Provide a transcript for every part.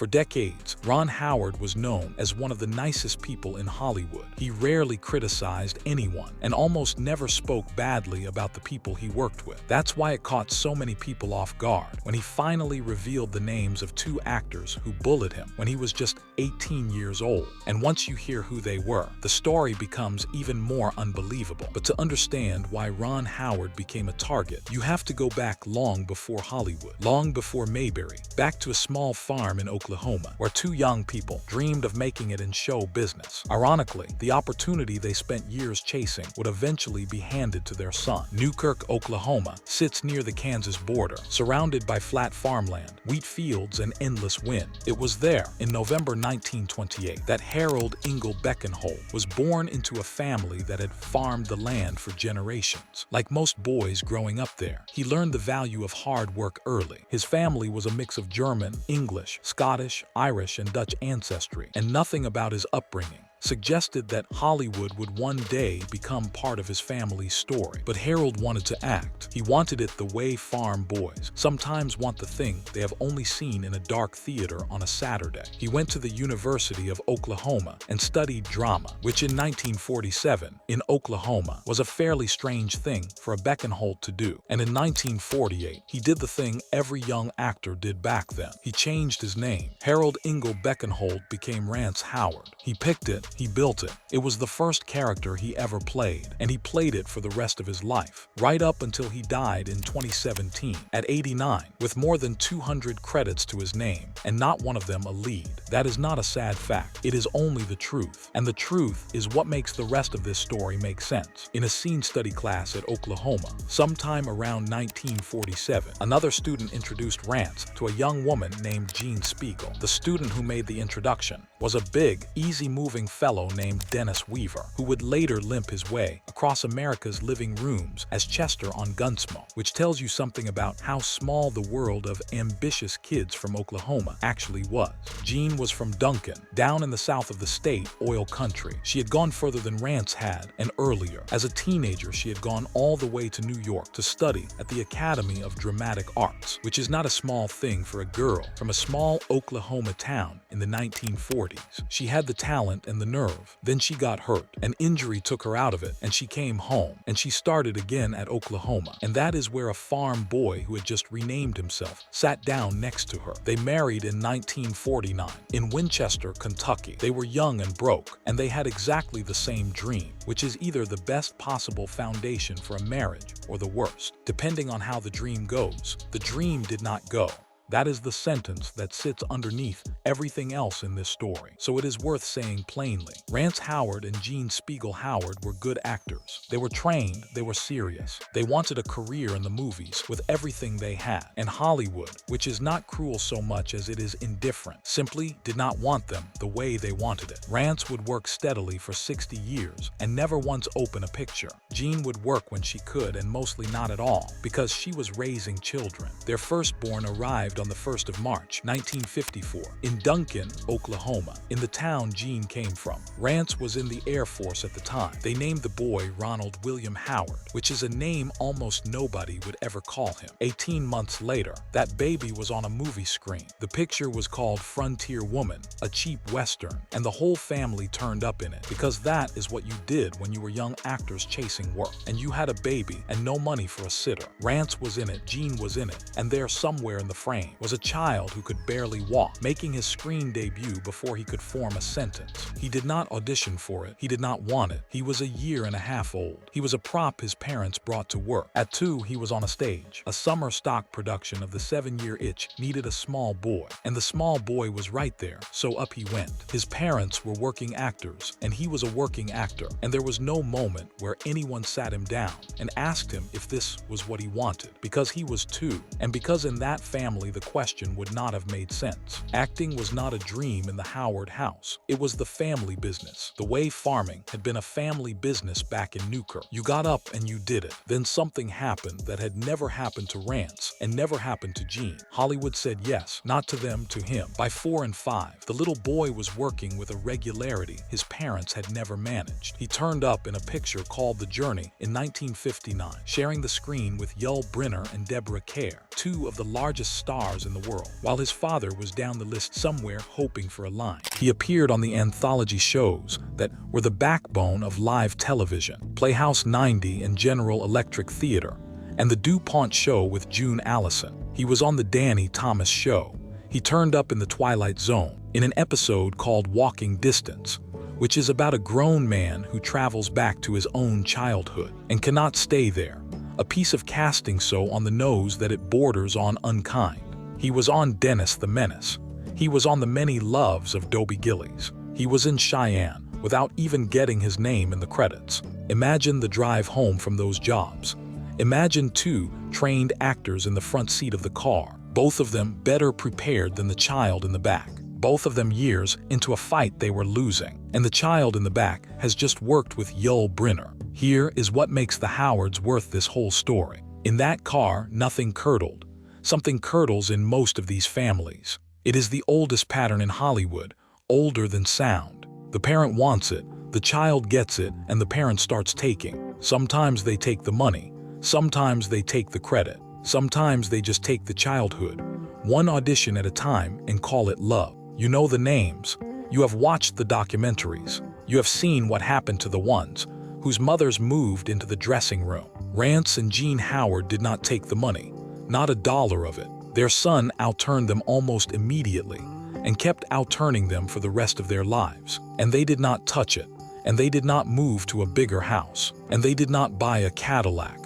For decades, Ron Howard was known as one of the nicest people in Hollywood. He rarely criticized anyone and almost never spoke badly about the people he worked with. That's why it caught so many people off guard when he finally revealed the names of two actors who bullied him when he was just 18 years old. And once you hear who they were, the story becomes even more unbelievable. But to understand why Ron Howard became a target, you have to go back long before Hollywood, long before Mayberry, back to a small farm in Oklahoma, where two young people dreamed of making it in show business. Ironically, the opportunity they spent years chasing would eventually be handed to their son. Newkirk, Oklahoma, sits near the Kansas border, surrounded by flat farmland, wheat fields, and endless wind. It was there, in November 1928, that Harold Ingle Beckenhold was born into a family that had farmed the land for generations. Like most boys growing up there, he learned the value of hard work early. His family was a mix of German, English, Scottish, Irish, and Dutch ancestry, and nothing about his upbringing suggested that Hollywood would one day become part of his family's story. But Harold wanted to act. He wanted it the way farm boys sometimes want the thing they have only seen in a dark theater on a Saturday. He went to the University of Oklahoma and studied drama, which in 1947, in Oklahoma, was a fairly strange thing for a Beckenhold to do. And in 1948, he did the thing every young actor did back then. He changed his name. Harold Ingle Beckenhold became Rance Howard. He picked it. He built it. It was the first character he ever played, and he played it for the rest of his life, right up until he died in 2017, at 89, with more than 200 credits to his name, and not one of them a lead. That is not a sad fact. It is only the truth, and the truth is what makes the rest of this story make sense. In a scene study class at Oklahoma, sometime around 1947, another student introduced Rance to a young woman named Jean Spiegel. The student who made the introduction was a big, easy-moving fellow named Dennis Weaver, who would later limp his way across America's living rooms as Chester on Gunsmoke, which tells you something about how small the world of ambitious kids from Oklahoma actually was. Jean was from Duncan, down in the south of the state, oil country. She had gone further than Rance had, and earlier. As a teenager, she had gone all the way to New York to study at the Academy of Dramatic Arts, which is not a small thing for a girl from a small Oklahoma town in the 1940s. She had the talent and the nerve. Then she got hurt. An injury took her out of it, and she came home, and she started again at Oklahoma. And that is where a farm boy who had just renamed himself sat down next to her. They married in 1949 in Winchester, Kentucky. They were young and broke, and they had exactly the same dream, which is either the best possible foundation for a marriage or the worst. Depending on how the dream goes, the dream did not go. That is the sentence that sits underneath everything else in this story. So it is worth saying plainly. Rance Howard and Jean Spiegel Howard were good actors. They were trained, they were serious. They wanted a career in the movies with everything they had. And Hollywood, which is not cruel so much as it is indifferent, simply did not want them the way they wanted it. Rance would work steadily for 60 years and never once open a picture. Jean would work when she could and mostly not at all, because she was raising children. Their firstborn arrived on the 1st of March, 1954, in Duncan, Oklahoma, in the town Jean came from. Rance was in the Air Force at the time. They named the boy Ronald William Howard, which is a name almost nobody would ever call him. 18 months later, that baby was on a movie screen. The picture was called Frontier Woman, a cheap Western, and the whole family turned up in it, because that is what you did when you were young actors chasing work, and you had a baby and no money for a sitter. Rance was in it, Jean was in it, and there somewhere in the frame was a child who could barely walk, making his screen debut before he could form a sentence. He did not audition for it. He did not want it. He was a year and a half old. He was a prop his parents brought to work. At 2, he was on a stage. A summer stock production of The 7-Year Itch needed a small boy, and the small boy was right there, so up he went. His parents were working actors, and he was a working actor, and there was no moment where anyone sat him down and asked him if this was what he wanted, because he was 2, and because in that family the question would not have made sense. Acting was not a dream in the Howard house. It was the family business. The way farming had been a family business back in Newkirk. You got up and you did it. Then something happened that had never happened to Rance and never happened to Jean. Hollywood said yes, not to them, to him. By 4 and 5, the little boy was working with a regularity his parents had never managed. He turned up in a picture called The Journey in 1959, sharing the screen with Yul Brynner and Deborah Kerr, 2 of the largest stars stars in the world, while his father was down the list somewhere hoping for a line. He appeared on the anthology shows that were the backbone of live television, Playhouse 90 and General Electric Theater, and the DuPont Show with June Allison. He was on the Danny Thomas Show. He turned up in the Twilight Zone in an episode called Walking Distance, which is about a grown man who travels back to his own childhood and cannot stay there. A piece of casting so on the nose that it borders on unkind. He was on Dennis the Menace. He was on The Many Loves of Dobie Gillies. He was in Cheyenne without even getting his name in the credits. Imagine the drive home from those jobs. Imagine two trained actors in the front seat of the car, both of them better prepared than the child in the back. Both of them years into a fight they were losing, and the child in the back has just worked with Yul Brynner. Here is what makes the Howards worth this whole story. In that car, nothing curdled. Something curdles in most of these families. It is the oldest pattern in Hollywood, older than sound. The parent wants it, the child gets it, and the parent starts taking. Sometimes they take the money, sometimes they take the credit, sometimes they just take the childhood, one audition at a time, and call it love. You know the names. You have watched the documentaries. You have seen what happened to the ones whose mothers moved into the dressing room. Rance and Jean Howard did not take the money, not a dollar of it. Their son outturned them almost immediately and kept outturning them for the rest of their lives. And they did not touch it. And they did not move to a bigger house. And they did not buy a Cadillac.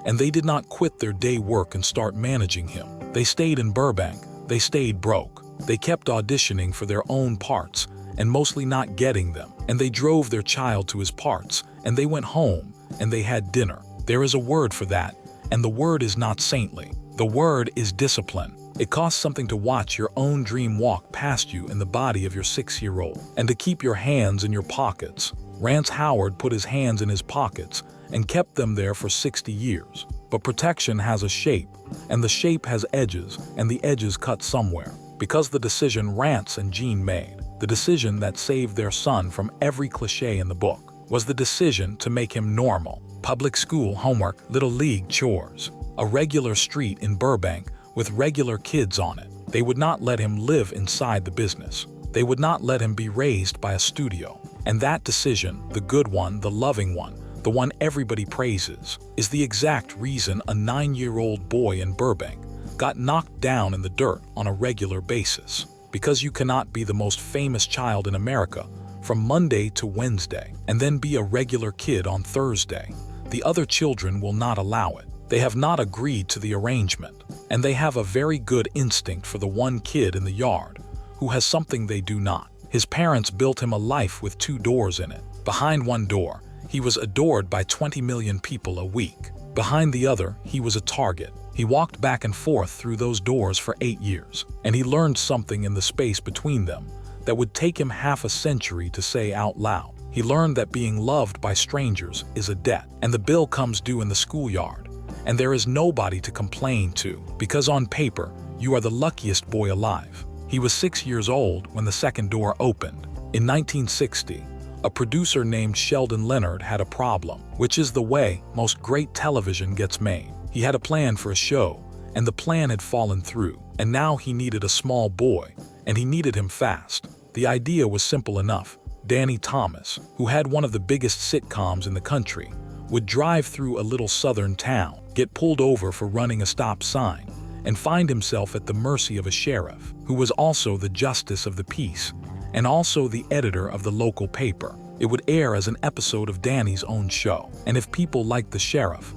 And they did not quit their day work and start managing him. They stayed in Burbank. They stayed broke. They kept auditioning for their own parts and mostly not getting them. And they drove their child to his parts, and they went home, and they had dinner. There is a word for that, and the word is not saintly. The word is discipline. It costs something to watch your own dream walk past you in the body of your 6-year-old, and to keep your hands in your pockets. Rance Howard put his hands in his pockets and kept them there for 60 years. But protection has a shape, and the shape has edges, and the edges cut somewhere. Because the decision Rance and Jean made, the decision that saved their son from every cliché in the book, was the decision to make him normal. Public school homework, little league chores, a regular street in Burbank with regular kids on it. They would not let him live inside the business. They would not let him be raised by a studio. And that decision, the good one, the loving one, the one everybody praises, is the exact reason a 9-year-old boy in Burbank got knocked down in the dirt on a regular basis. Because you cannot be the most famous child in America from Monday to Wednesday and then be a regular kid on Thursday. The other children will not allow it. They have not agreed to the arrangement, and they have a very good instinct for the one kid in the yard who has something they do not. His parents built him a life with 2 doors in it. Behind one door, he was adored by 20 million people a week. Behind the other, he was a target. He walked back and forth through those doors for 8 years, and he learned something in the space between them that would take him half a century to say out loud. He learned that being loved by strangers is a debt, and the bill comes due in the schoolyard, and there is nobody to complain to, because on paper, you are the luckiest boy alive. He was 6 years old when the second door opened. In 1960, a producer named Sheldon Leonard had a problem, which is the way most great television gets made. He had a plan for a show, and the plan had fallen through, and now he needed a small boy, and he needed him fast. The idea was simple enough. Danny Thomas, who had one of the biggest sitcoms in the country, would drive through a little southern town, get pulled over for running a stop sign, and find himself at the mercy of a sheriff, who was also the justice of the peace, and also the editor of the local paper. It would air as an episode of Danny's own show, and if people liked the sheriff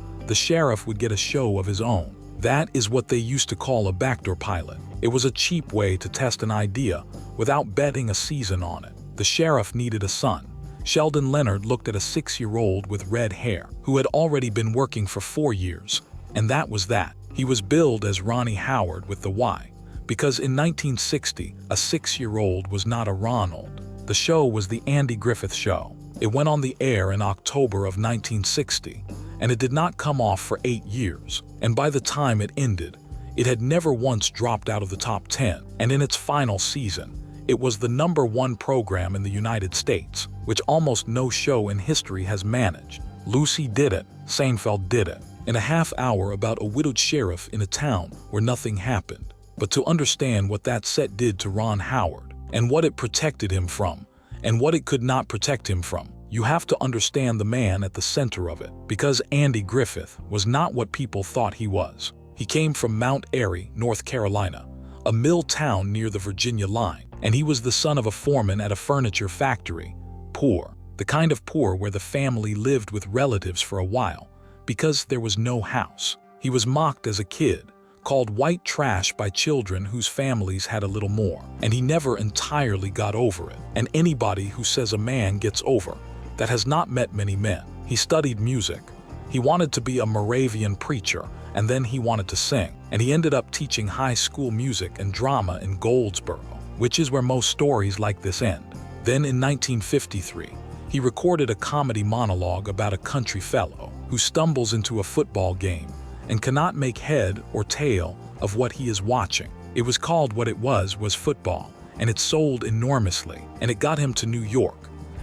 would get a show of his own. That is what they used to call a backdoor pilot. It was a cheap way to test an idea without betting a season on it. The sheriff needed a son. Sheldon Leonard looked at a 6-year-old with red hair who had already been working for 4 years, and that was that. He was billed as Ronnie Howard with the Y, because in 1960, a 6-year-old was not a Ronald. The show was the Andy Griffith Show. It went on the air in October of 1960, and it did not come off for 8 years. And by the time it ended, it had never once dropped out of the top 10. And in its final season, it was the #1 program in the United States, which almost no show in history has managed. Lucy did it. Seinfeld did it. In a half hour about a widowed sheriff in a town where nothing happened. But to understand what that set did to Ron Howard, and what it protected him from, and what it could not protect him from, you have to understand the man at the center of it. Because Andy Griffith was not what people thought he was. He came from Mount Airy, North Carolina, a mill town near the Virginia line, and he was the son of a foreman at a furniture factory. Poor. The kind of poor where the family lived with relatives for a while, because there was no house. He was mocked as a kid, called white trash by children whose families had a little more, and he never entirely got over it. And anybody who says a man gets over that has not met many men. He studied music. He wanted to be a Moravian preacher, and then he wanted to sing, and he ended up teaching high school music and drama in Goldsboro, which is where most stories like this end. Then in 1953, he recorded a comedy monologue about a country fellow who stumbles into a football game and cannot make head or tail of what he is watching. It was called What It Was Football, and it sold enormously, and it got him to New York.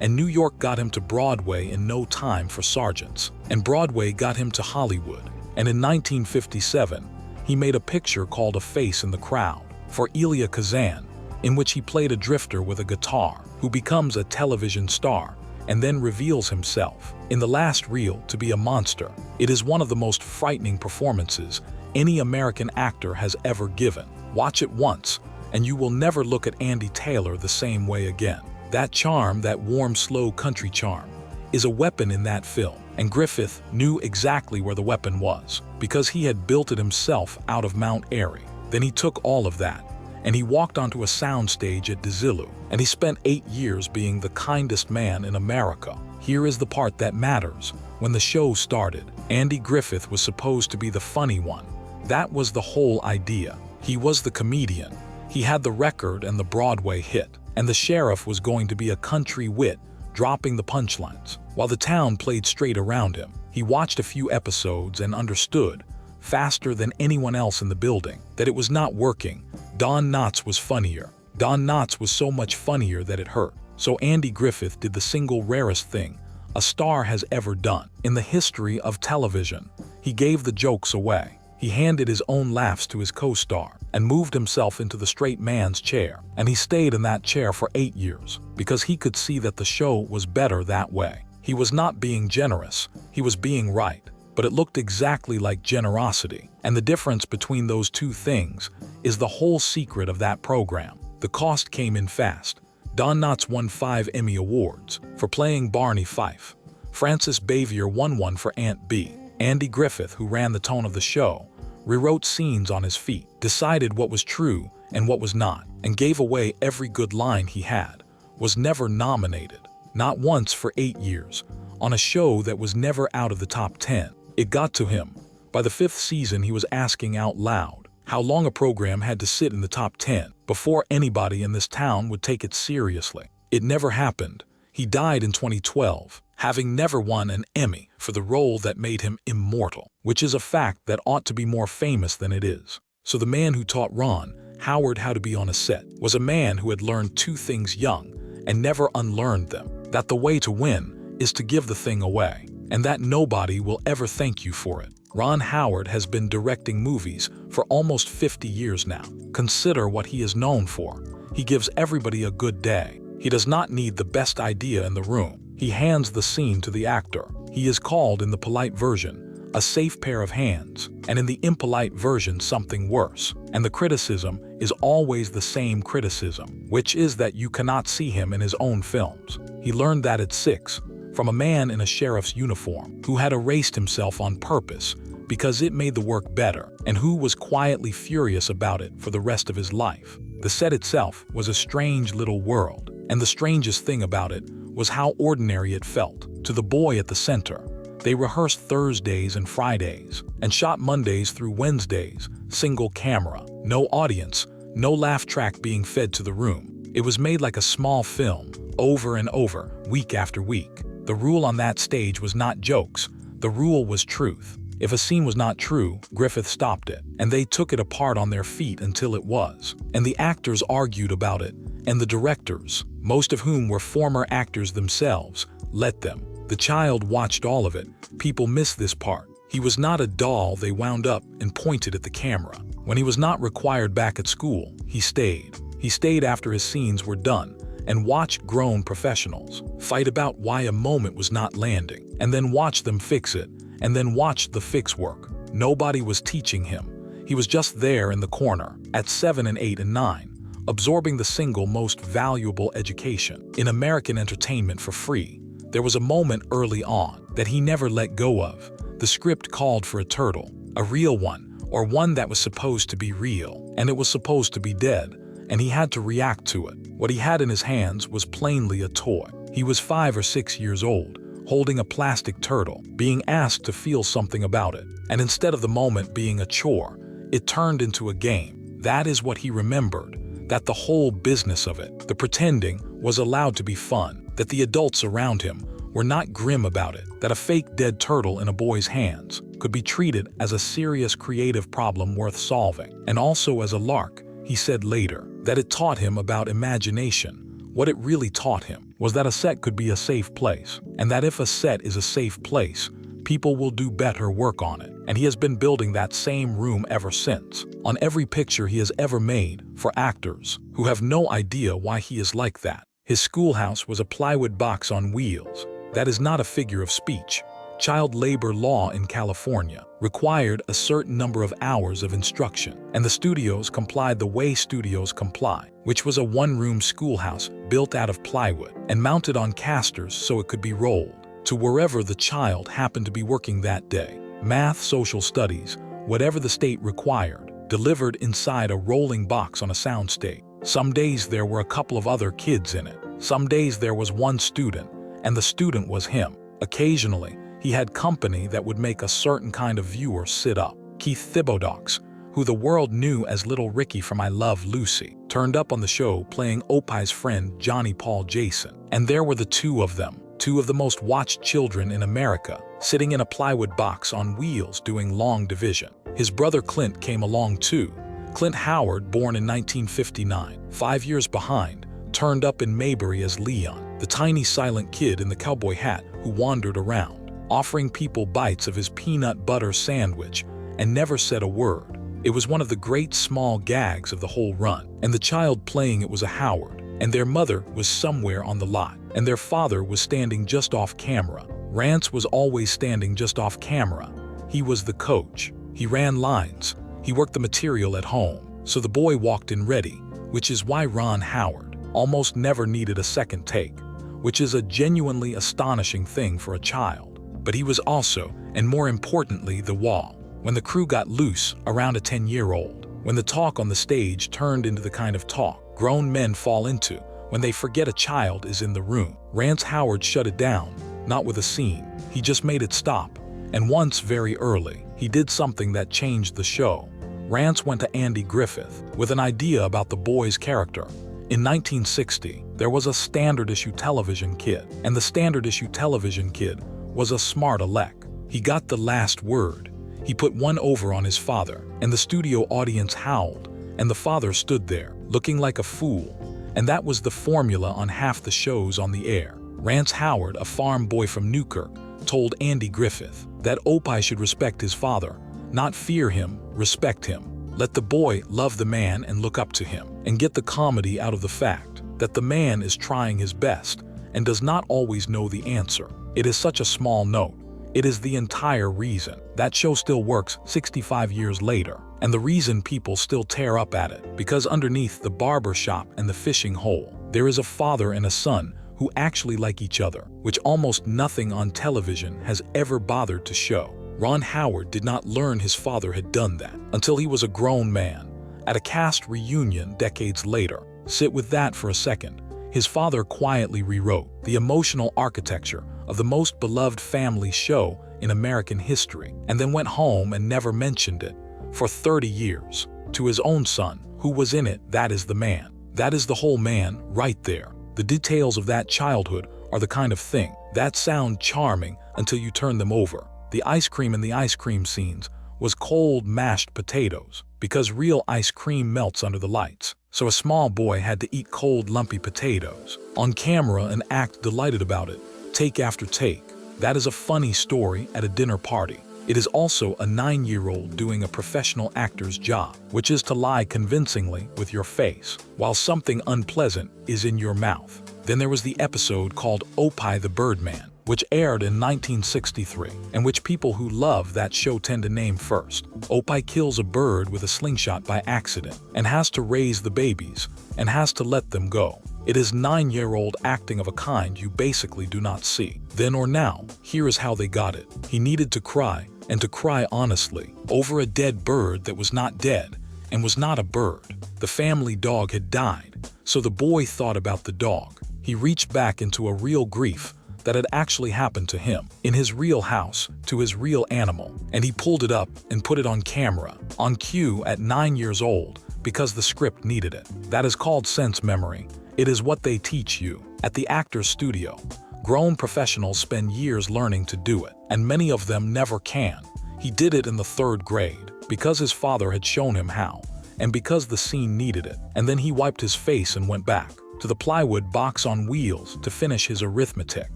And New York got him to Broadway in no time for Sergeants, and Broadway got him to Hollywood. And in 1957, he made a picture called A Face in the Crowd for Elia Kazan, in which he played a drifter with a guitar who becomes a television star and then reveals himself in the last reel to be a monster. It is one of the most frightening performances any American actor has ever given. Watch it once, and you will never look at Andy Taylor the same way again. That charm, that warm, slow country charm, is a weapon in that film, and Griffith knew exactly where the weapon was, because he had built it himself out of Mount Airy. Then he took all of that, and he walked onto a soundstage at Desilu, and he spent 8 years being the kindest man in America. Here is the part that matters. When the show started, Andy Griffith was supposed to be the funny one. That was the whole idea. He was the comedian. He had the record and the Broadway hit. And the sheriff was going to be a country wit, dropping the punchlines, while the town played straight around him. He watched a few episodes and understood, faster than anyone else in the building, that it was not working. Don Knotts was funnier. Don Knotts was so much funnier that it hurt. So Andy Griffith did the single rarest thing a star has ever done in the history of television. He gave the jokes away. He handed his own laughs to his co-star and moved himself into the straight man's chair. And he stayed in that chair for 8 years because he could see that the show was better that way. He was not being generous, he was being right. But it looked exactly like generosity. And the difference between those two things is the whole secret of that program. The cost came in fast. Don Knotts won 5 Emmy Awards for playing Barney Fife. Frances Bavier won one for Aunt Bee. Andy Griffith, who ran the tone of the show, rewrote scenes on his feet, decided what was true and what was not, and gave away every good line he had, was never nominated, not once for 8 years, on a show that was never out of the top 10. It got to him. By the 5th season, he was asking out loud how long a program had to sit in the top 10 before anybody in this town would take it seriously. It never happened. He died in 2012, having never won an Emmy for the role that made him immortal, which is a fact that ought to be more famous than it is. So the man who taught Ron Howard how to be on a set was a man who had learned 2 things young and never unlearned them: that the way to win is to give the thing away, and that nobody will ever thank you for it. Ron Howard has been directing movies for almost 50 years now. Consider what he is known for. He gives everybody a good day. He does not need the best idea in the room. He hands the scene to the actor. He is called, in the polite version, a safe pair of hands, and in the impolite version, something worse. And the criticism is always the same criticism, which is that you cannot see him in his own films. He learned that at 6, from a man in a sheriff's uniform who had erased himself on purpose because it made the work better, and who was quietly furious about it for the rest of his life. The set itself was a strange little world, and the strangest thing about it was how ordinary it felt to the boy at the center. They rehearsed Thursdays and Fridays, and shot Mondays through Wednesdays, single camera, no audience, no laugh track being fed to the room. It was made like a small film, over and over, week after week. The rule on that stage was not jokes, the rule was truth. If a scene was not true, Griffith stopped it, and they took it apart on their feet until it was. And the actors argued about it, and the directors, most of whom were former actors themselves, let them. The child watched all of it. People miss this part. He was not a doll they wound up and pointed at the camera. When he was not required back at school, he stayed. He stayed after his scenes were done and watched grown professionals fight about why a moment was not landing, and then watch them fix it, and then watch the fix work. Nobody was teaching him. He was just there in the corner, at 7 and 8 and 9, absorbing the single most valuable education in American entertainment for free. There was a moment early on that he never let go of. The script called for a turtle, a real one, or one that was supposed to be real, and it was supposed to be dead, and he had to react to it. What he had in his hands was plainly a toy. He was 5 or 6 years old, holding a plastic turtle, being asked to feel something about it, and instead of the moment being a chore, it turned into a game. That is what he remembered, that the whole business of it, the pretending, was allowed to be fun, that the adults around him were not grim about it, that a fake dead turtle in a boy's hands could be treated as a serious creative problem worth solving, and also as a lark. He said later that it taught him about imagination. What it really taught him was that a set could be a safe place, and that if a set is a safe place, people will do better work on it. And he has been building that same room ever since, on every picture he has ever made, for actors who have no idea why he is like that. His schoolhouse was a plywood box on wheels. That is not a figure of speech. Child labor law in California required a certain number of hours of instruction, and the studios complied the way studios comply, which was a one-room schoolhouse built out of plywood and mounted on casters so it could be rolled to wherever the child happened to be working that day. Math, social studies, whatever the state required, delivered inside a rolling box on a soundstage. Some days there were a couple of other kids in it. Some days there was one student, and the student was him. Occasionally, he had company that would make a certain kind of viewer sit up. Keith Thibodeaux, who the world knew as Little Ricky from I Love Lucy, turned up on the show playing Opie's friend Johnny Paul Jason. And there were the two of them, two of the most watched children in America, sitting in a plywood box on wheels doing long division. His brother Clint came along too. Clint Howard, born in 1959, 5 years behind, turned up in Mayberry as Leon, the tiny silent kid in the cowboy hat who wandered around, offering people bites of his peanut butter sandwich and never said a word. It was one of the great small gags of the whole run, and the child playing it was a Howard, and their mother was somewhere on the lot, and their father was standing just off camera. Rance was always standing just off camera. He was the coach. He ran lines. He worked the material at home, so the boy walked in ready, which is why Ron Howard almost never needed a second take, which is a genuinely astonishing thing for a child. But he was also, and more importantly, the wall. When the crew got loose around a 10-year-old, when the talk on the stage turned into the kind of talk grown men fall into when they forget a child is in the room, Rance Howard shut it down, not with a scene. He just made it stop. And once, very early, he did something that changed the show. Rance went to Andy Griffith with an idea about the boy's character. In 1960, there was a standard-issue television kid, and the standard-issue television kid was a smart aleck. He got the last word. He put one over on his father, and the studio audience howled, and the father stood there, looking like a fool. And that was the formula on half the shows on the air. Rance Howard, a farm boy from Newkirk, told Andy Griffith that Opie should respect his father, not fear him, respect him. Let the boy love the man and look up to him, and get the comedy out of the fact that the man is trying his best and does not always know the answer. It is such a small note. It is the entire reason that show still works 65 years later, and the reason people still tear up at it, because underneath the barber shop and the fishing hole, there is a father and a son who actually like each other, which almost nothing on television has ever bothered to show. Ron Howard did not learn his father had done that until he was a grown man. At a cast reunion decades later, sit with that for a second. His father quietly rewrote the emotional architecture of the most beloved family show in American history, and then went home and never mentioned it for 30 years to his own son, who was in it. That is the man. That is the whole man right there. The details of that childhood are the kind of thing that sound charming until you turn them over. The ice cream in the ice cream scenes was cold mashed potatoes, because real ice cream melts under the lights. So a small boy had to eat cold lumpy potatoes on camera and act delighted about it, take after take. That is a funny story at a dinner party. It is also a 9-year-old doing a professional actor's job, which is to lie convincingly with your face, while something unpleasant is in your mouth. Then there was the episode called Opie the Birdman, which aired in 1963, and which people who love that show tend to name first. Opie kills a bird with a slingshot by accident, and has to raise the babies, and has to let them go. It is 9-year-old acting of a kind you basically do not see. Then or now, here is how they got it. He needed to cry, and to cry honestly, over a dead bird that was not dead, and was not a bird. The family dog had died, so the boy thought about the dog. He reached back into a real grief that had actually happened to him, in his real house, to his real animal, and he pulled it up and put it on camera, on cue at 9 years old, because the script needed it. That is called sense memory. It is what they teach you at the actor's studio. Grown professionals spend years learning to do it, and many of them never can. He did it in the 3rd grade, because his father had shown him how, and because the scene needed it, and then he wiped his face and went back to the plywood box on wheels to finish his arithmetic.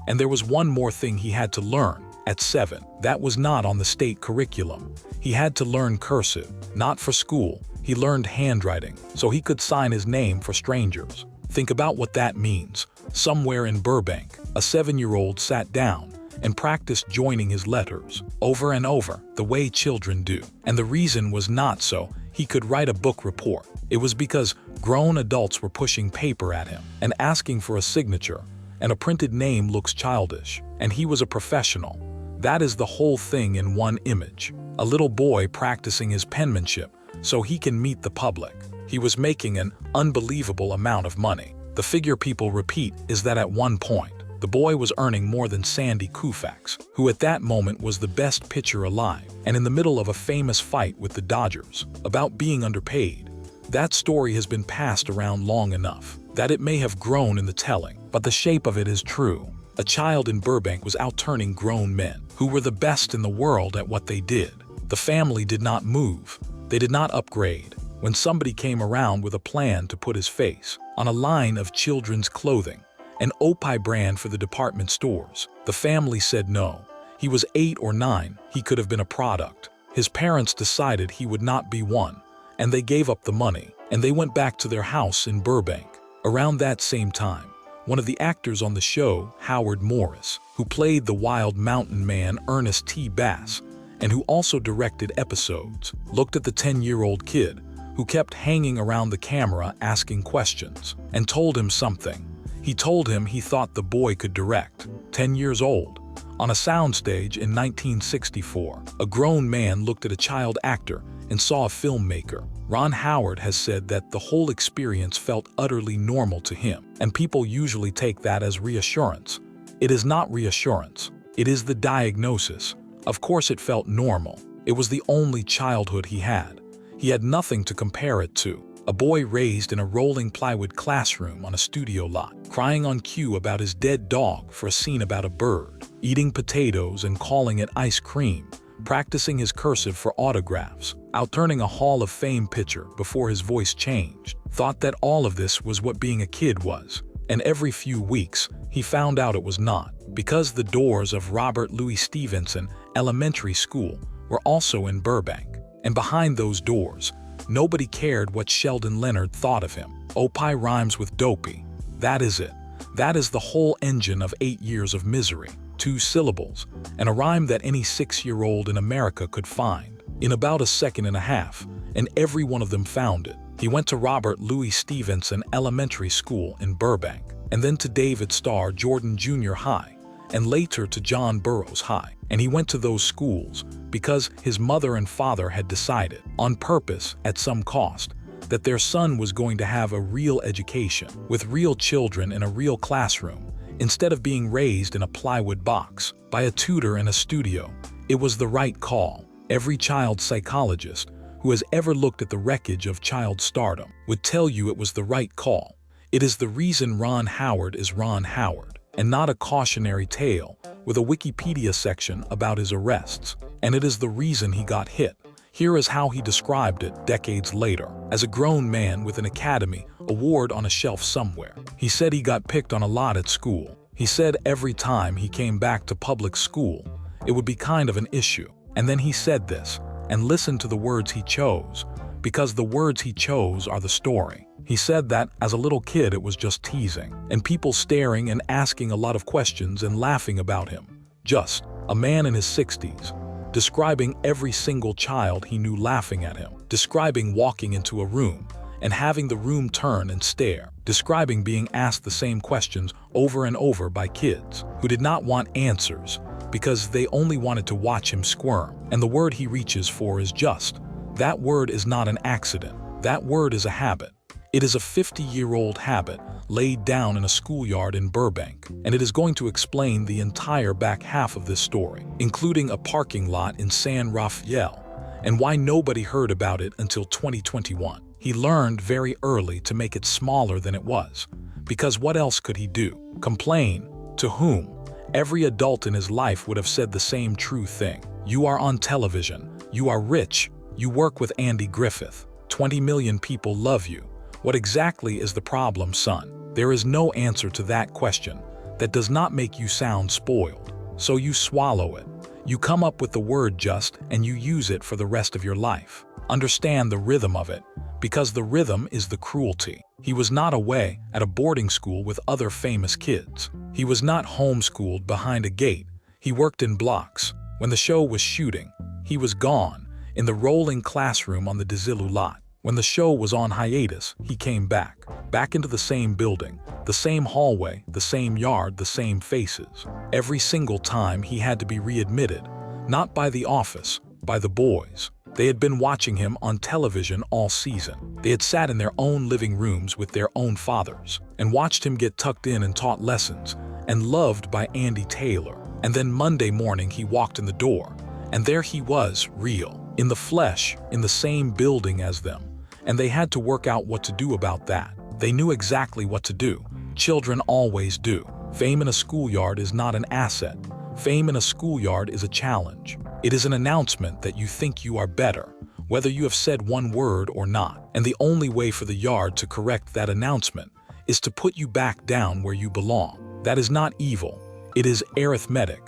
And there was one more thing he had to learn at 7. That was not on the state curriculum. He had to learn cursive, not for school. He learned handwriting, so he could sign his name for strangers. Think about what that means. Somewhere in Burbank, a 7-year-old sat down and practiced joining his letters over and over, the way children do. And the reason was not so he could write a book report. It was because grown adults were pushing paper at him and asking for a signature, and a printed name looks childish, and he was a professional. That is the whole thing in one image. A little boy practicing his penmanship so he can meet the public. He was making an unbelievable amount of money. The figure people repeat is that at one point, the boy was earning more than Sandy Koufax, who at that moment was the best pitcher alive, and in the middle of a famous fight with the Dodgers about being underpaid. That story has been passed around long enough that it may have grown in the telling, but the shape of it is true. A child in Burbank was outturning grown men who were the best in the world at what they did. The family did not move. They did not upgrade. When somebody came around with a plan to put his face on a line of children's clothing, an Opie brand for the department stores, the family said no. He was 8 or 9. He could have been a product. His parents decided he would not be one, and they gave up the money, and they went back to their house in Burbank. Around that same time, one of the actors on the show, Howard Morris, who played the wild mountain man Ernest T. Bass, and who also directed episodes, looked at the 10-year-old kid who kept hanging around the camera asking questions, and told him something. He told him he thought the boy could direct. 10 years old. On a soundstage in 1964, a grown man looked at a child actor and saw a filmmaker. Ron Howard has said that the whole experience felt utterly normal to him, and people usually take that as reassurance. It is not reassurance. It is the diagnosis. Of course it felt normal. It was the only childhood he had. He had nothing to compare it to. A boy raised in a rolling plywood classroom on a studio lot, crying on cue about his dead dog for a scene about a bird, eating potatoes and calling it ice cream, practicing his cursive for autographs, outturning a Hall of Fame pitcher before his voice changed, thought that all of this was what being a kid was. And every few weeks, he found out it was not, because the doors of Robert Louis Stevenson Elementary School were also in Burbank. And behind those doors, nobody cared what Sheldon Leonard thought of him. Opie rhymes with dopey. That is it. That is the whole engine of 8 years of misery. 2 syllables, and a rhyme that any 6-year-old in America could find in about a second and a half, and every one of them found it. He went to Robert Louis Stevenson Elementary School in Burbank, and then to David Starr Jordan Junior High, and later to John Burroughs High. And he went to those schools because his mother and father had decided, on purpose at some cost, that their son was going to have a real education with real children in a real classroom, instead of being raised in a plywood box by a tutor in a studio. It was the right call. Every child psychologist who has ever looked at the wreckage of child stardom would tell you it was the right call. It is the reason Ron Howard is Ron Howard, and not a cautionary tale with a Wikipedia section about his arrests. And it is the reason he got hit. Here is how he described it decades later, as a grown man with an Academy Award on a shelf somewhere. He said he got picked on a lot at school. He said every time he came back to public school, it would be kind of an issue. And then he said this, and listen to the words he chose, because the words he chose are the story. He said that, as a little kid, it was just teasing, and people staring and asking a lot of questions and laughing about him. Just a man in his 60s, describing every single child he knew laughing at him, describing walking into a room and having the room turn and stare, describing being asked the same questions over and over by kids who did not want answers because they only wanted to watch him squirm. And the word he reaches for is just. That word is not an accident. That word is a habit. It is a 50-year-old habit laid down in a schoolyard in Burbank, and it is going to explain the entire back half of this story, including a parking lot in San Rafael, and why nobody heard about it until 2021. He learned very early to make it smaller than it was, because what else could he do? Complain? To whom? Every adult in his life would have said the same true thing. You are on television. You are rich. You work with Andy Griffith. 20 million people love you. What exactly is the problem, son? There is no answer to that question. That does not make you sound spoiled. So you swallow it. You come up with the word just, and you use it for the rest of your life. Understand the rhythm of it, because the rhythm is the cruelty. He was not away at a boarding school with other famous kids. He was not homeschooled behind a gate. He worked in blocks. When the show was shooting, he was gone, in the rolling classroom on the Dizilu lot. When the show was on hiatus, he came back into the same building, the same hallway, the same yard, the same faces. Every single time he had to be readmitted, not by the office, by the boys. They had been watching him on television all season. They had sat in their own living rooms with their own fathers and watched him get tucked in and taught lessons and loved by Andy Taylor. And then Monday morning he walked in the door, and there he was, real, in the flesh, in the same building as them. And they had to work out what to do about that. They knew exactly what to do. Children always do. Fame in a schoolyard is not an asset. Fame in a schoolyard is a challenge. It is an announcement that you think you are better, whether you have said one word or not. And the only way for the yard to correct that announcement is to put you back down where you belong. That is not evil. It is arithmetic.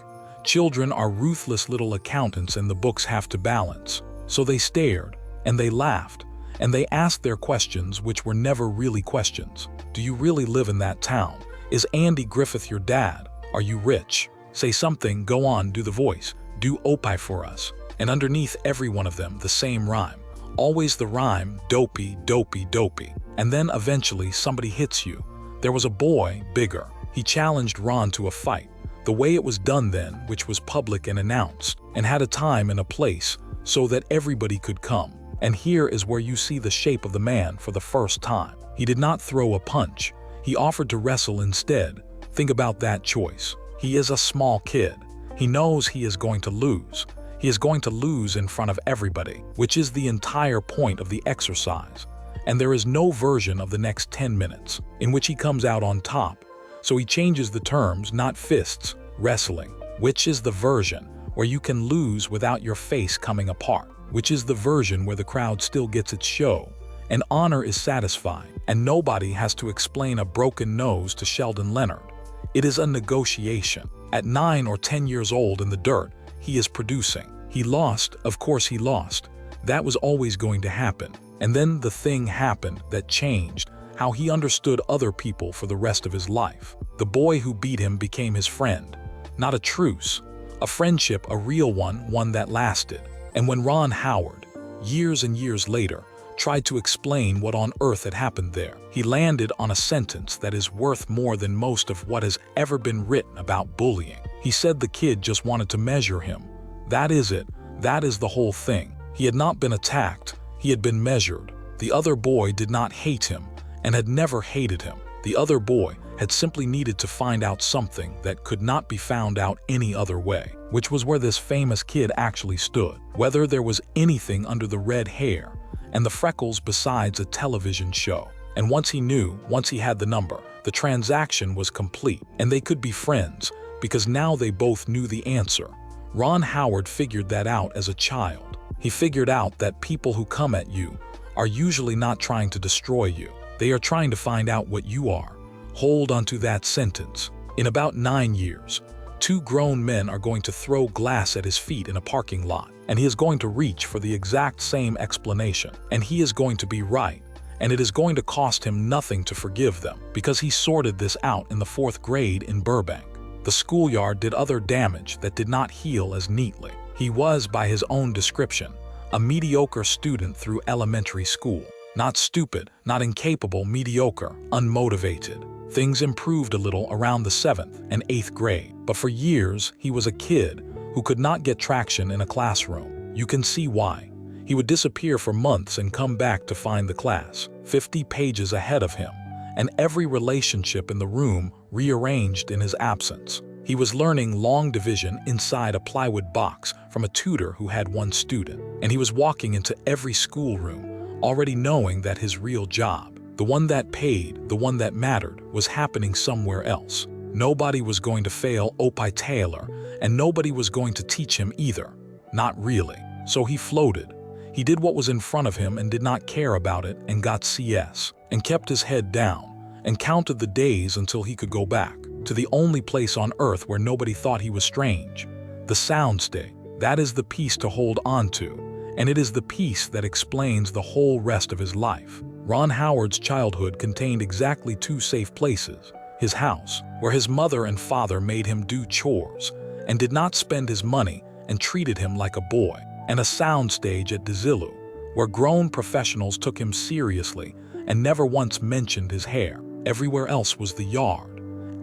Children are ruthless little accountants, and the books have to balance. So they stared, and they laughed, and they asked their questions, which were never really questions. Do you really live in that town? Is Andy Griffith your dad? Are you rich? Say something, go on, do the voice. Do opie for us. And underneath every one of them, the same rhyme. Always the rhyme, dopey, dopey, dopey. And then eventually somebody hits you. There was a boy, bigger. He challenged Ron to a fight. The way it was done then, which was public and announced, and had a time and a place, so that everybody could come. And here is where you see the shape of the man for the first time. He did not throw a punch. He offered to wrestle instead. Think about that choice. He is a small kid. He knows he is going to lose. He is going to lose in front of everybody, which is the entire point of the exercise. And there is no version of the next 10 minutes in which he comes out on top. So he changes the terms, not fists, wrestling, which is the version where you can lose without your face coming apart, which is the version where the crowd still gets its show, and honor is satisfied, and nobody has to explain a broken nose to Sheldon Leonard. It is a negotiation. At 9 or 10 years old in the dirt, he is producing. He lost, of course he lost. That was always going to happen. And then the thing happened that changed how he understood other people for the rest of his life. The boy who beat him became his friend. Not a truce. A friendship, a real one that lasted. And when Ron Howard, years and years later, tried to explain what on earth had happened there, he landed on a sentence that is worth more than most of what has ever been written about bullying. He said the kid just wanted to measure him. That is it. That is the whole thing. He had not been attacked. He had been measured. The other boy did not hate him and had never hated him. The other boy had simply needed to find out something that could not be found out any other way, which was where this famous kid actually stood, whether there was anything under the red hair and the freckles besides a television show. And once he knew, once he had the number, the transaction was complete, and they could be friends because now they both knew the answer. Ron Howard figured that out as a child. He figured out that people who come at you are usually not trying to destroy you. They are trying to find out what you are. Hold onto that sentence. In about 9 years, 2 grown men are going to throw glass at his feet in a parking lot. and he is going to reach for the exact same explanation, and he is going to be right, and it is going to cost him nothing to forgive them, because he sorted this out in the 4th grade in Burbank. The schoolyard did other damage that did not heal as neatly. He was, by his own description, a mediocre student through elementary school. Not stupid, not incapable, mediocre, unmotivated. Things improved a little around the 7th and 8th grade, but for years he was a kid who could not get traction in a classroom. You can see why. He would disappear for months and come back to find the class 50 pages ahead of him, and every relationship in the room rearranged in his absence. He was learning long division inside a plywood box from a tutor who had one student, and he was walking into every schoolroom already knowing that his real job, the one that paid, the one that mattered, was happening somewhere else. Nobody was going to fail Opie Taylor, and nobody was going to teach him either. Not really. So he floated. He did what was in front of him and did not care about it, and got CS, and kept his head down, and counted the days until he could go back to the only place on earth where nobody thought he was strange. The soundstage. That is the piece to hold on to, and it is the piece that explains the whole rest of his life. Ron Howard's childhood contained exactly 2 safe places. His house, where his mother and father made him do chores and did not spend his money and treated him like a boy, and a soundstage at Desilu, where grown professionals took him seriously and never once mentioned his hair. Everywhere else was the yard.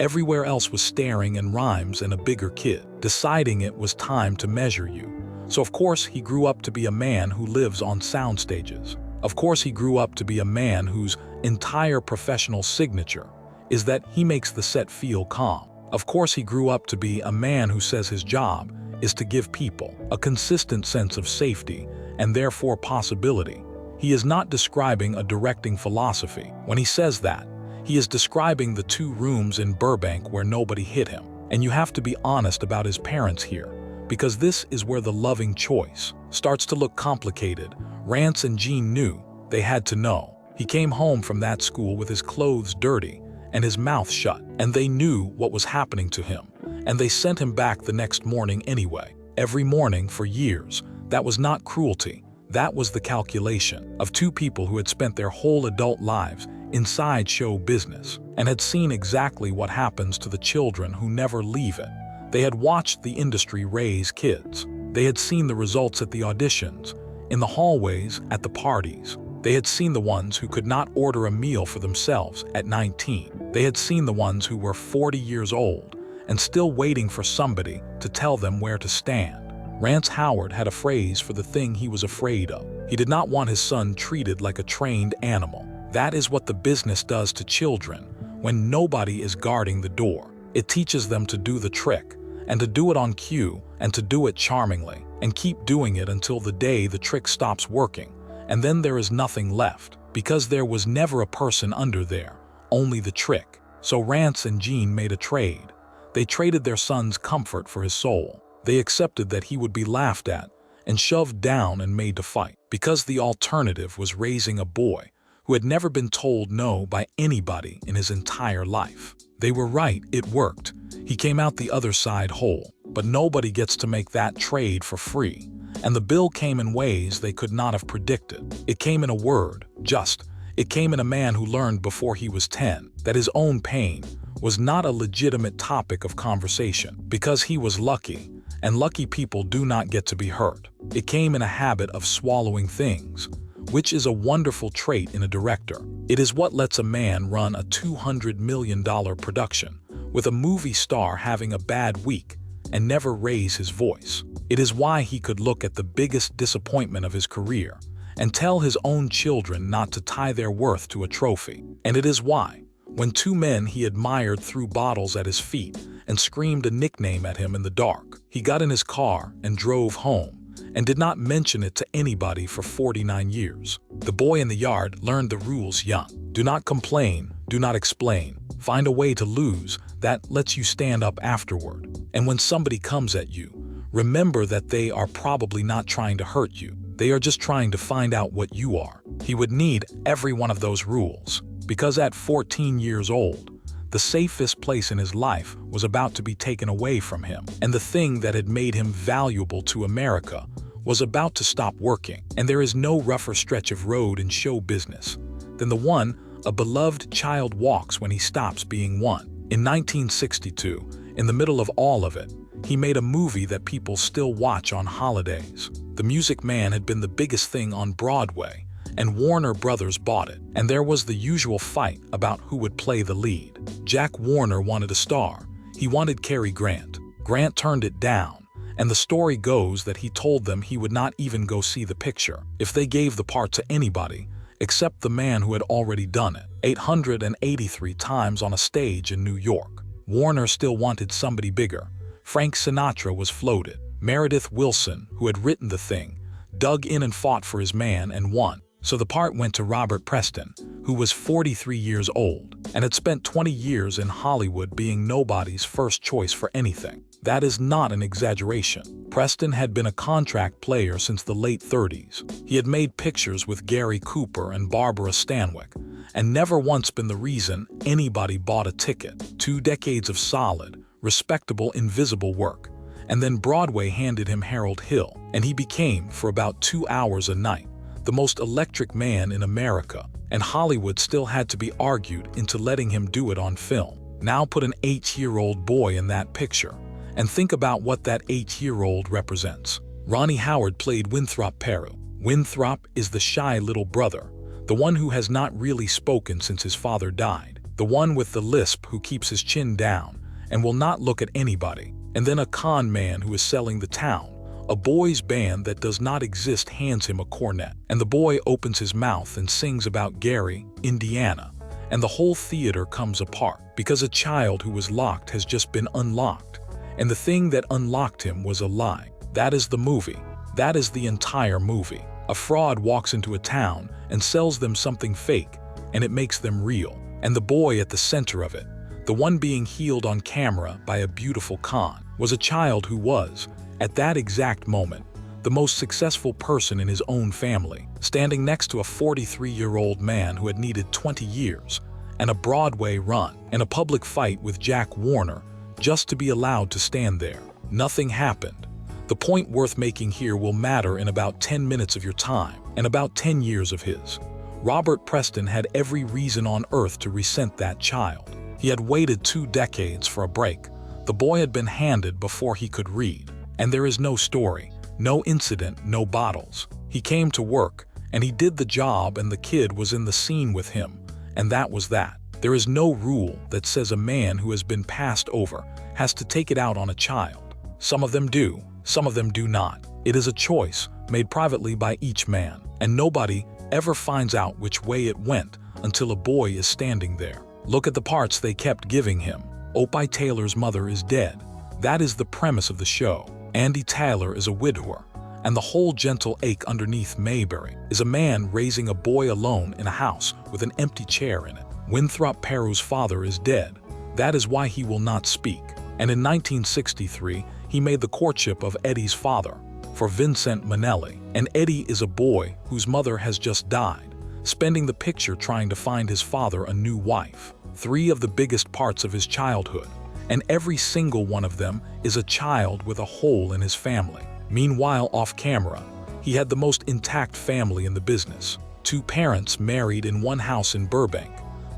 Everywhere else was staring and rhymes and a bigger kid, deciding it was time to measure you. So of course he grew up to be a man who lives on sound stages. Of course he grew up to be a man whose entire professional signature is that he makes the set feel calm. Of course he grew up to be a man who says his job is to give people a consistent sense of safety and therefore possibility. He is not describing a directing philosophy. When he says that, he is describing the 2 rooms in Burbank where nobody hit him. And you have to be honest about his parents here, because this is where the loving choice starts to look complicated. Rance and Jean knew they had to know. He came home from that school with his clothes dirty and his mouth shut, and they knew what was happening to him, and they sent him back the next morning anyway. Every morning for years. That was not cruelty. That was the calculation of 2 people who had spent their whole adult lives inside show business and had seen exactly what happens to the children who never leave it. They had watched the industry raise kids. They had seen the results at the auditions, in the hallways, at the parties. They had seen the ones who could not order a meal for themselves at 19. They had seen the ones who were 40 years old and still waiting for somebody to tell them where to stand. Rance Howard had a phrase for the thing he was afraid of. He did not want his son treated like a trained animal. That is what the business does to children when nobody is guarding the door. It teaches them to do the trick, and to do it on cue, and to do it charmingly, and keep doing it until the day the trick stops working, and then there is nothing left, because there was never a person under there, only the trick. So Rance and Jean made a trade. They traded their son's comfort for his soul. They accepted that he would be laughed at and shoved down and made to fight, because the alternative was raising a boy who had never been told no by anybody in his entire life. They were right, it worked. He came out the other side whole, but nobody gets to make that trade for free. And the bill came in ways they could not have predicted. It came in a word, just. It came in a man who learned before he was 10 that his own pain was not a legitimate topic of conversation, because he was lucky, and lucky people do not get to be hurt. It came in a habit of swallowing things, which is a wonderful trait in a director. It is what lets a man run a $200 million production with a movie star having a bad week and never raise his voice. It is why he could look at the biggest disappointment of his career and tell his own children not to tie their worth to a trophy. And it is why, when 2 men he admired threw bottles at his feet and screamed a nickname at him in the dark, he got in his car and drove home and did not mention it to anybody for 49 years. The boy in the yard learned the rules young. Do not complain, do not explain. Find a way to lose that lets you stand up afterward. And when somebody comes at you, remember that they are probably not trying to hurt you. They are just trying to find out what you are. He would need every one of those rules, because at 14 years old, the safest place in his life was about to be taken away from him, and the thing that had made him valuable to America was about to stop working, and there is no rougher stretch of road in show business than the one a beloved child walks when he stops being one. In 1962, in the middle of all of it, he made a movie that people still watch on holidays. The Music Man had been the biggest thing on Broadway, and Warner Brothers bought it, and there was the usual fight about who would play the lead. Jack Warner wanted a star. He wanted Cary Grant. Grant turned it down, and the story goes that he told them he would not even go see the picture if they gave the part to anybody except the man who had already done it 883 times on a stage in New York. Warner still wanted somebody bigger. Frank Sinatra was floated. Meredith Willson, who had written the thing, dug in and fought for his man and won. So the part went to Robert Preston, who was 43 years old and had spent 20 years in Hollywood being nobody's first choice for anything. That is not an exaggeration. Preston had been a contract player since the late 30s. He had made pictures with Gary Cooper and Barbara Stanwyck, and never once been the reason anybody bought a ticket. 2 decades of solid, respectable, invisible work. And then Broadway handed him Harold Hill, and he became, for about 2 hours a night, the most electric man in America, and Hollywood still had to be argued into letting him do it on film. Now put an 8-year-old boy in that picture, and think about what that 8-year-old represents. Ronnie Howard played Winthrop Peru. Winthrop is the shy little brother, the one who has not really spoken since his father died, the one with the lisp who keeps his chin down and will not look at anybody, and then a con man who is selling the town. A boys' band that does not exist hands him a cornet, and the boy opens his mouth and sings about Gary, Indiana, and the whole theater comes apart because a child who was locked has just been unlocked, and the thing that unlocked him was a lie. That is the movie. That is the entire movie. A fraud walks into a town and sells them something fake, and it makes them real. And the boy at the center of it, the one being healed on camera by a beautiful con, was a child who was, at that exact moment, the most successful person in his own family, standing next to a 43-year-old man who had needed 20 years, and a Broadway run, and a public fight with Jack Warner, just to be allowed to stand there. Nothing happened. The point worth making here will matter in about 10 minutes of your time, and about 10 years of his. Robert Preston had every reason on earth to resent that child. He had waited 2 decades for a break. The boy had been handed before he could read. And there is no story, no incident, no bottles. He came to work, and he did the job, and the kid was in the scene with him, and that was that. There is no rule that says a man who has been passed over has to take it out on a child. Some of them do, some of them do not. It is a choice made privately by each man, and nobody ever finds out which way it went until a boy is standing there. Look at the parts they kept giving him. Opie Taylor's mother is dead. That is the premise of the show. Andy Taylor is a widower, and the whole gentle ache underneath Mayberry is a man raising a boy alone in a house with an empty chair in it. Winthrop Peru's father is dead. That is why he will not speak. And in 1963, he made The Courtship of Eddie's Father for Vincent Minnelli. And Eddie is a boy whose mother has just died, spending the picture trying to find his father a new wife. 3 of the biggest parts of his childhood, and every single one of them is a child with a hole in his family. Meanwhile, off camera, he had the most intact family in the business. 2 parents married in one house in Burbank,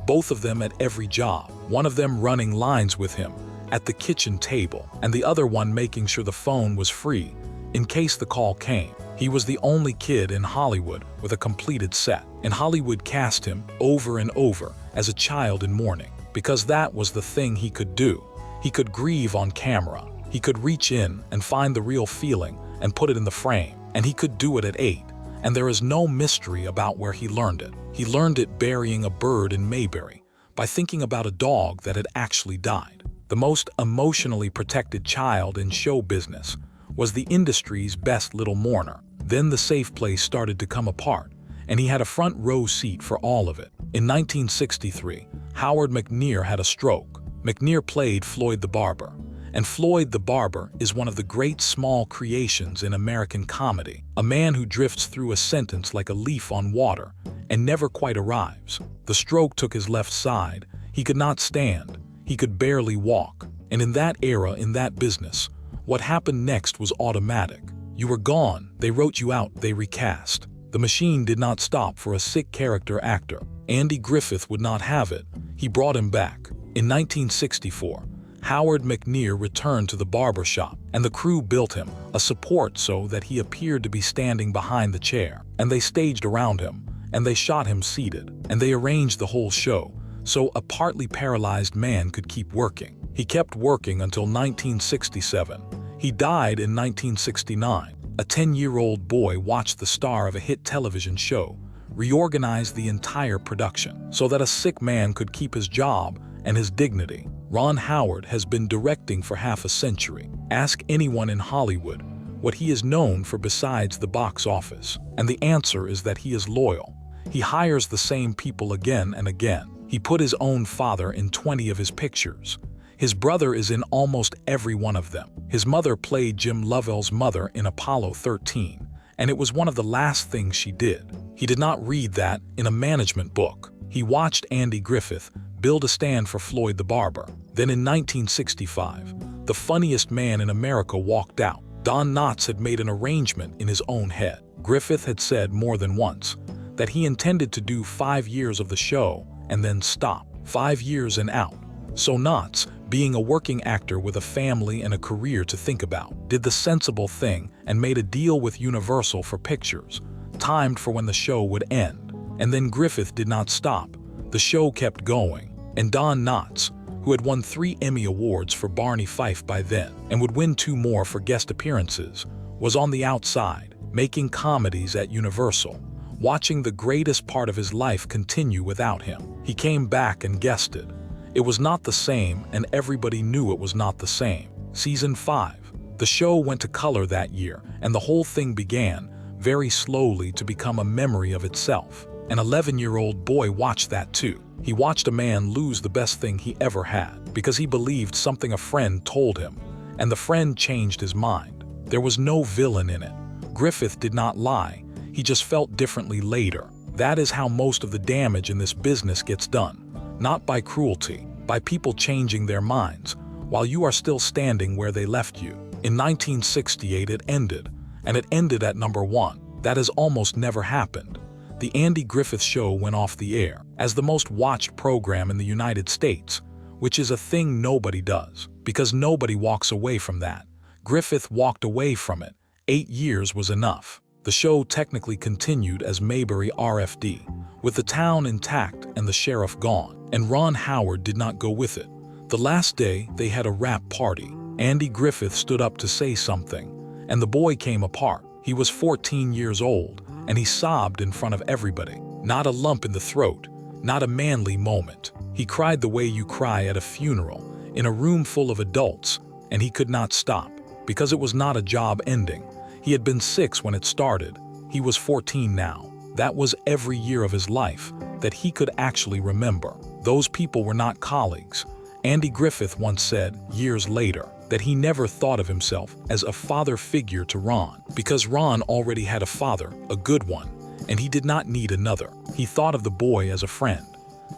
both of them at every job, one of them running lines with him at the kitchen table, and the other one making sure the phone was free in case the call came. He was the only kid in Hollywood with a completed set, and Hollywood cast him over and over as a child in mourning, because that was the thing he could do. He could grieve on camera. He could reach in and find the real feeling and put it in the frame, and he could do it at 8. And there is no mystery about where he learned it. He learned it burying a bird in Mayberry by thinking about a dog that had actually died. The most emotionally protected child in show business was the industry's best little mourner. Then the safe place started to come apart, and he had a front row seat for all of it. In 1963, Howard McNear had a stroke. McNear played Floyd the Barber, and Floyd the Barber is one of the great small creations in American comedy, a man who drifts through a sentence like a leaf on water and never quite arrives. The stroke took his left side. He could not stand. He could barely walk. And in that era, in that business, what happened next was automatic. You were gone, they wrote you out, they recast. The machine did not stop for a sick character actor. Andy Griffith would not have it. He brought him back. In 1964, Howard McNear returned to the barber shop, and the crew built him a support so that he appeared to be standing behind the chair. And they staged around him, and they shot him seated, and they arranged the whole show so a partly paralyzed man could keep working. He kept working until 1967. He died in 1969. A 10-year-old boy watched the star of a hit television show reorganize the entire production so that a sick man could keep his job and his dignity. Ron Howard has been directing for half a century. Ask anyone in Hollywood what he is known for besides the box office, and the answer is that he is loyal. He hires the same people again and again. He put his own father in 20 of his pictures. His brother is in almost every one of them. His mother played Jim Lovell's mother in Apollo 13, and it was one of the last things she did. He did not read that in a management book. He watched Andy Griffith build a stand for Floyd the Barber. Then in 1965, the funniest man in America walked out. Don Knotts had made an arrangement in his own head. Griffith had said more than once that he intended to do 5 years of the show and then stop. 5 years and out. So Knotts, being a working actor with a family and a career to think about, did the sensible thing and made a deal with Universal for pictures, timed for when the show would end. And then Griffith did not stop. The show kept going, and Don Knotts, who had won 3 Emmy Awards for Barney Fife by then, and would win 2 more for guest appearances, was on the outside, making comedies at Universal, watching the greatest part of his life continue without him. He came back and guested. It was not the same, and everybody knew it was not the same. Season 5. The show went to color that year, and the whole thing began, very slowly, to become a memory of itself. An 11-year-old boy watched that too. He watched a man lose the best thing he ever had because he believed something a friend told him, and the friend changed his mind. There was no villain in it. Griffith did not lie. He just felt differently later. That is how most of the damage in this business gets done. Not by cruelty, by people changing their minds, while you are still standing where they left you. In 1968 it ended, and it ended at #1. That has almost never happened. The Andy Griffith Show went off the air as the most watched program in the United States, which is a thing nobody does, because nobody walks away from that. Griffith walked away from it. 8 years was enough. The show technically continued as Mayberry RFD, with the town intact and the sheriff gone, and Ron Howard did not go with it. The last day, they had a wrap party. Andy Griffith stood up to say something, and the boy came apart. He was 14 years old, and he sobbed in front of everybody. Not a lump in the throat, not a manly moment. He cried the way you cry at a funeral, in a room full of adults, and he could not stop, because it was not a job ending. He had been 6 when it started. He was 14 now. That was every year of his life that he could actually remember. Those people were not colleagues. Andy Griffith once said, years later, that he never thought of himself as a father figure to Ron, because Ron already had a father, a good one, and he did not need another. He thought of the boy as a friend.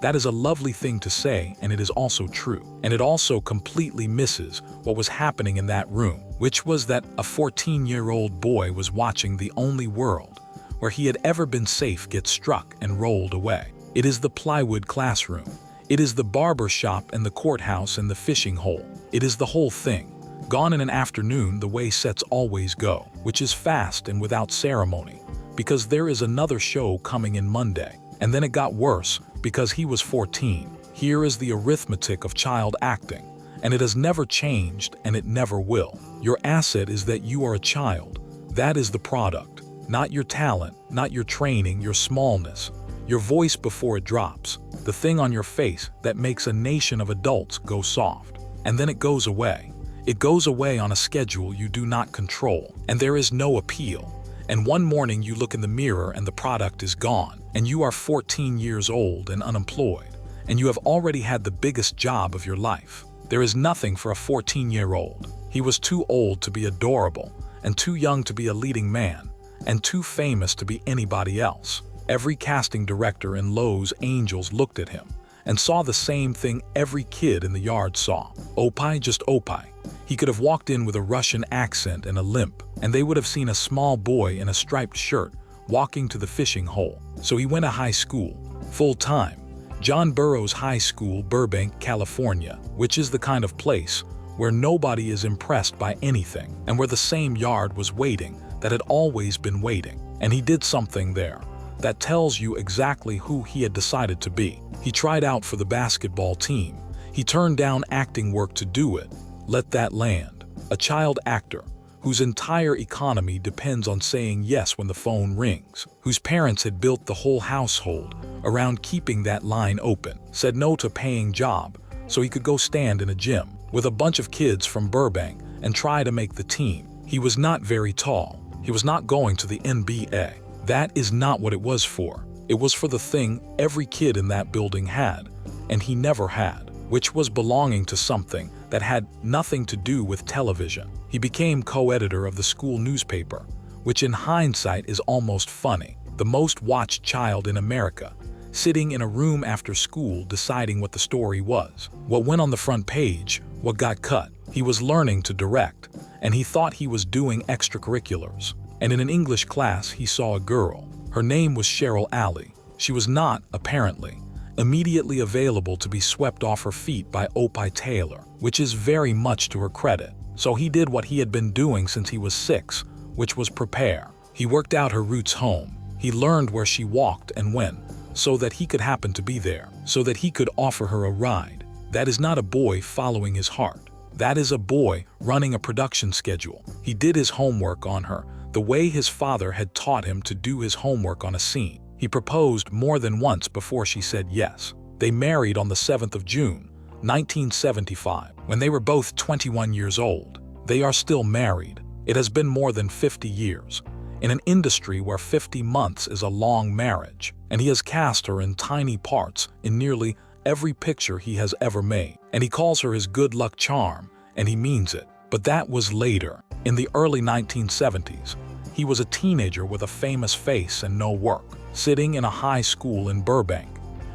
That is a lovely thing to say, and it is also true. And it also completely misses what was happening in that room, which was that a 14-year-old boy was watching the only world where he had ever been safe get struck and rolled away. It is the plywood classroom. It is the barber shop and the courthouse and the fishing hole. It is the whole thing, gone in an afternoon the way sets always go, which is fast and without ceremony, because there is another show coming in Monday. And then it got worse, because he was 14. Here is the arithmetic of child acting, and it has never changed, and it never will. Your asset is that you are a child. That is the product, not your talent, not your training, your smallness, your voice before it drops, the thing on your face that makes a nation of adults go soft. And then it goes away. It goes away on a schedule you do not control, and there is no appeal. And one morning you look in the mirror and the product is gone, and you are 14 years old and unemployed, and you have already had the biggest job of your life. There is nothing for a 14-year-old. He was too old to be adorable, and too young to be a leading man, and too famous to be anybody else. Every casting director in Lowe's Angels looked at him and saw the same thing every kid in the yard saw. Opie, just Opie. He could have walked in with a Russian accent and a limp, and they would have seen a small boy in a striped shirt walking to the fishing hole. So he went to high school, full-time, John Burroughs High School, Burbank, California, which is the kind of place where nobody is impressed by anything, and where the same yard was waiting that had always been waiting. And he did something there that tells you exactly who he had decided to be. He tried out for the basketball team. He turned down acting work to do it. Let that land. A child actor whose entire economy depends on saying yes when the phone rings, whose parents had built the whole household around keeping that line open, said no to paying job so he could go stand in a gym with a bunch of kids from Burbank and try to make the team. He was not very tall. He was not going to the NBA. That is not what it was for. It was for the thing every kid in that building had, and he never had, which was belonging to something that had nothing to do with television. He became co-editor of the school newspaper, which in hindsight is almost funny. The most watched child in America, sitting in a room after school deciding what the story was, what went on the front page, what got cut. He was learning to direct, and he thought he was doing extracurriculars. And in an English class he saw a girl. Her name was Cheryl Alley. She was not, apparently, immediately available to be swept off her feet by Opie Taylor, which is very much to her credit. So he did what he had been doing since he was 6, which was prepare. He worked out her routes home. He learned where she walked and when, so that he could happen to be there, so that he could offer her a ride. That is not a boy following his heart. That is a boy running a production schedule. He did his homework on her, the way his father had taught him to do his homework on a scene. He proposed more than once before she said yes. They married on the 7th of June, 1975, when they were both 21 years old. They are still married. It has been more than 50 years, in an industry where 50 months is a long marriage, and he has cast her in tiny parts in nearly every picture he has ever made. And he calls her his good luck charm, and he means it. But that was later. In the early 1970s, he was a teenager with a famous face and no work, sitting in a high school in Burbank,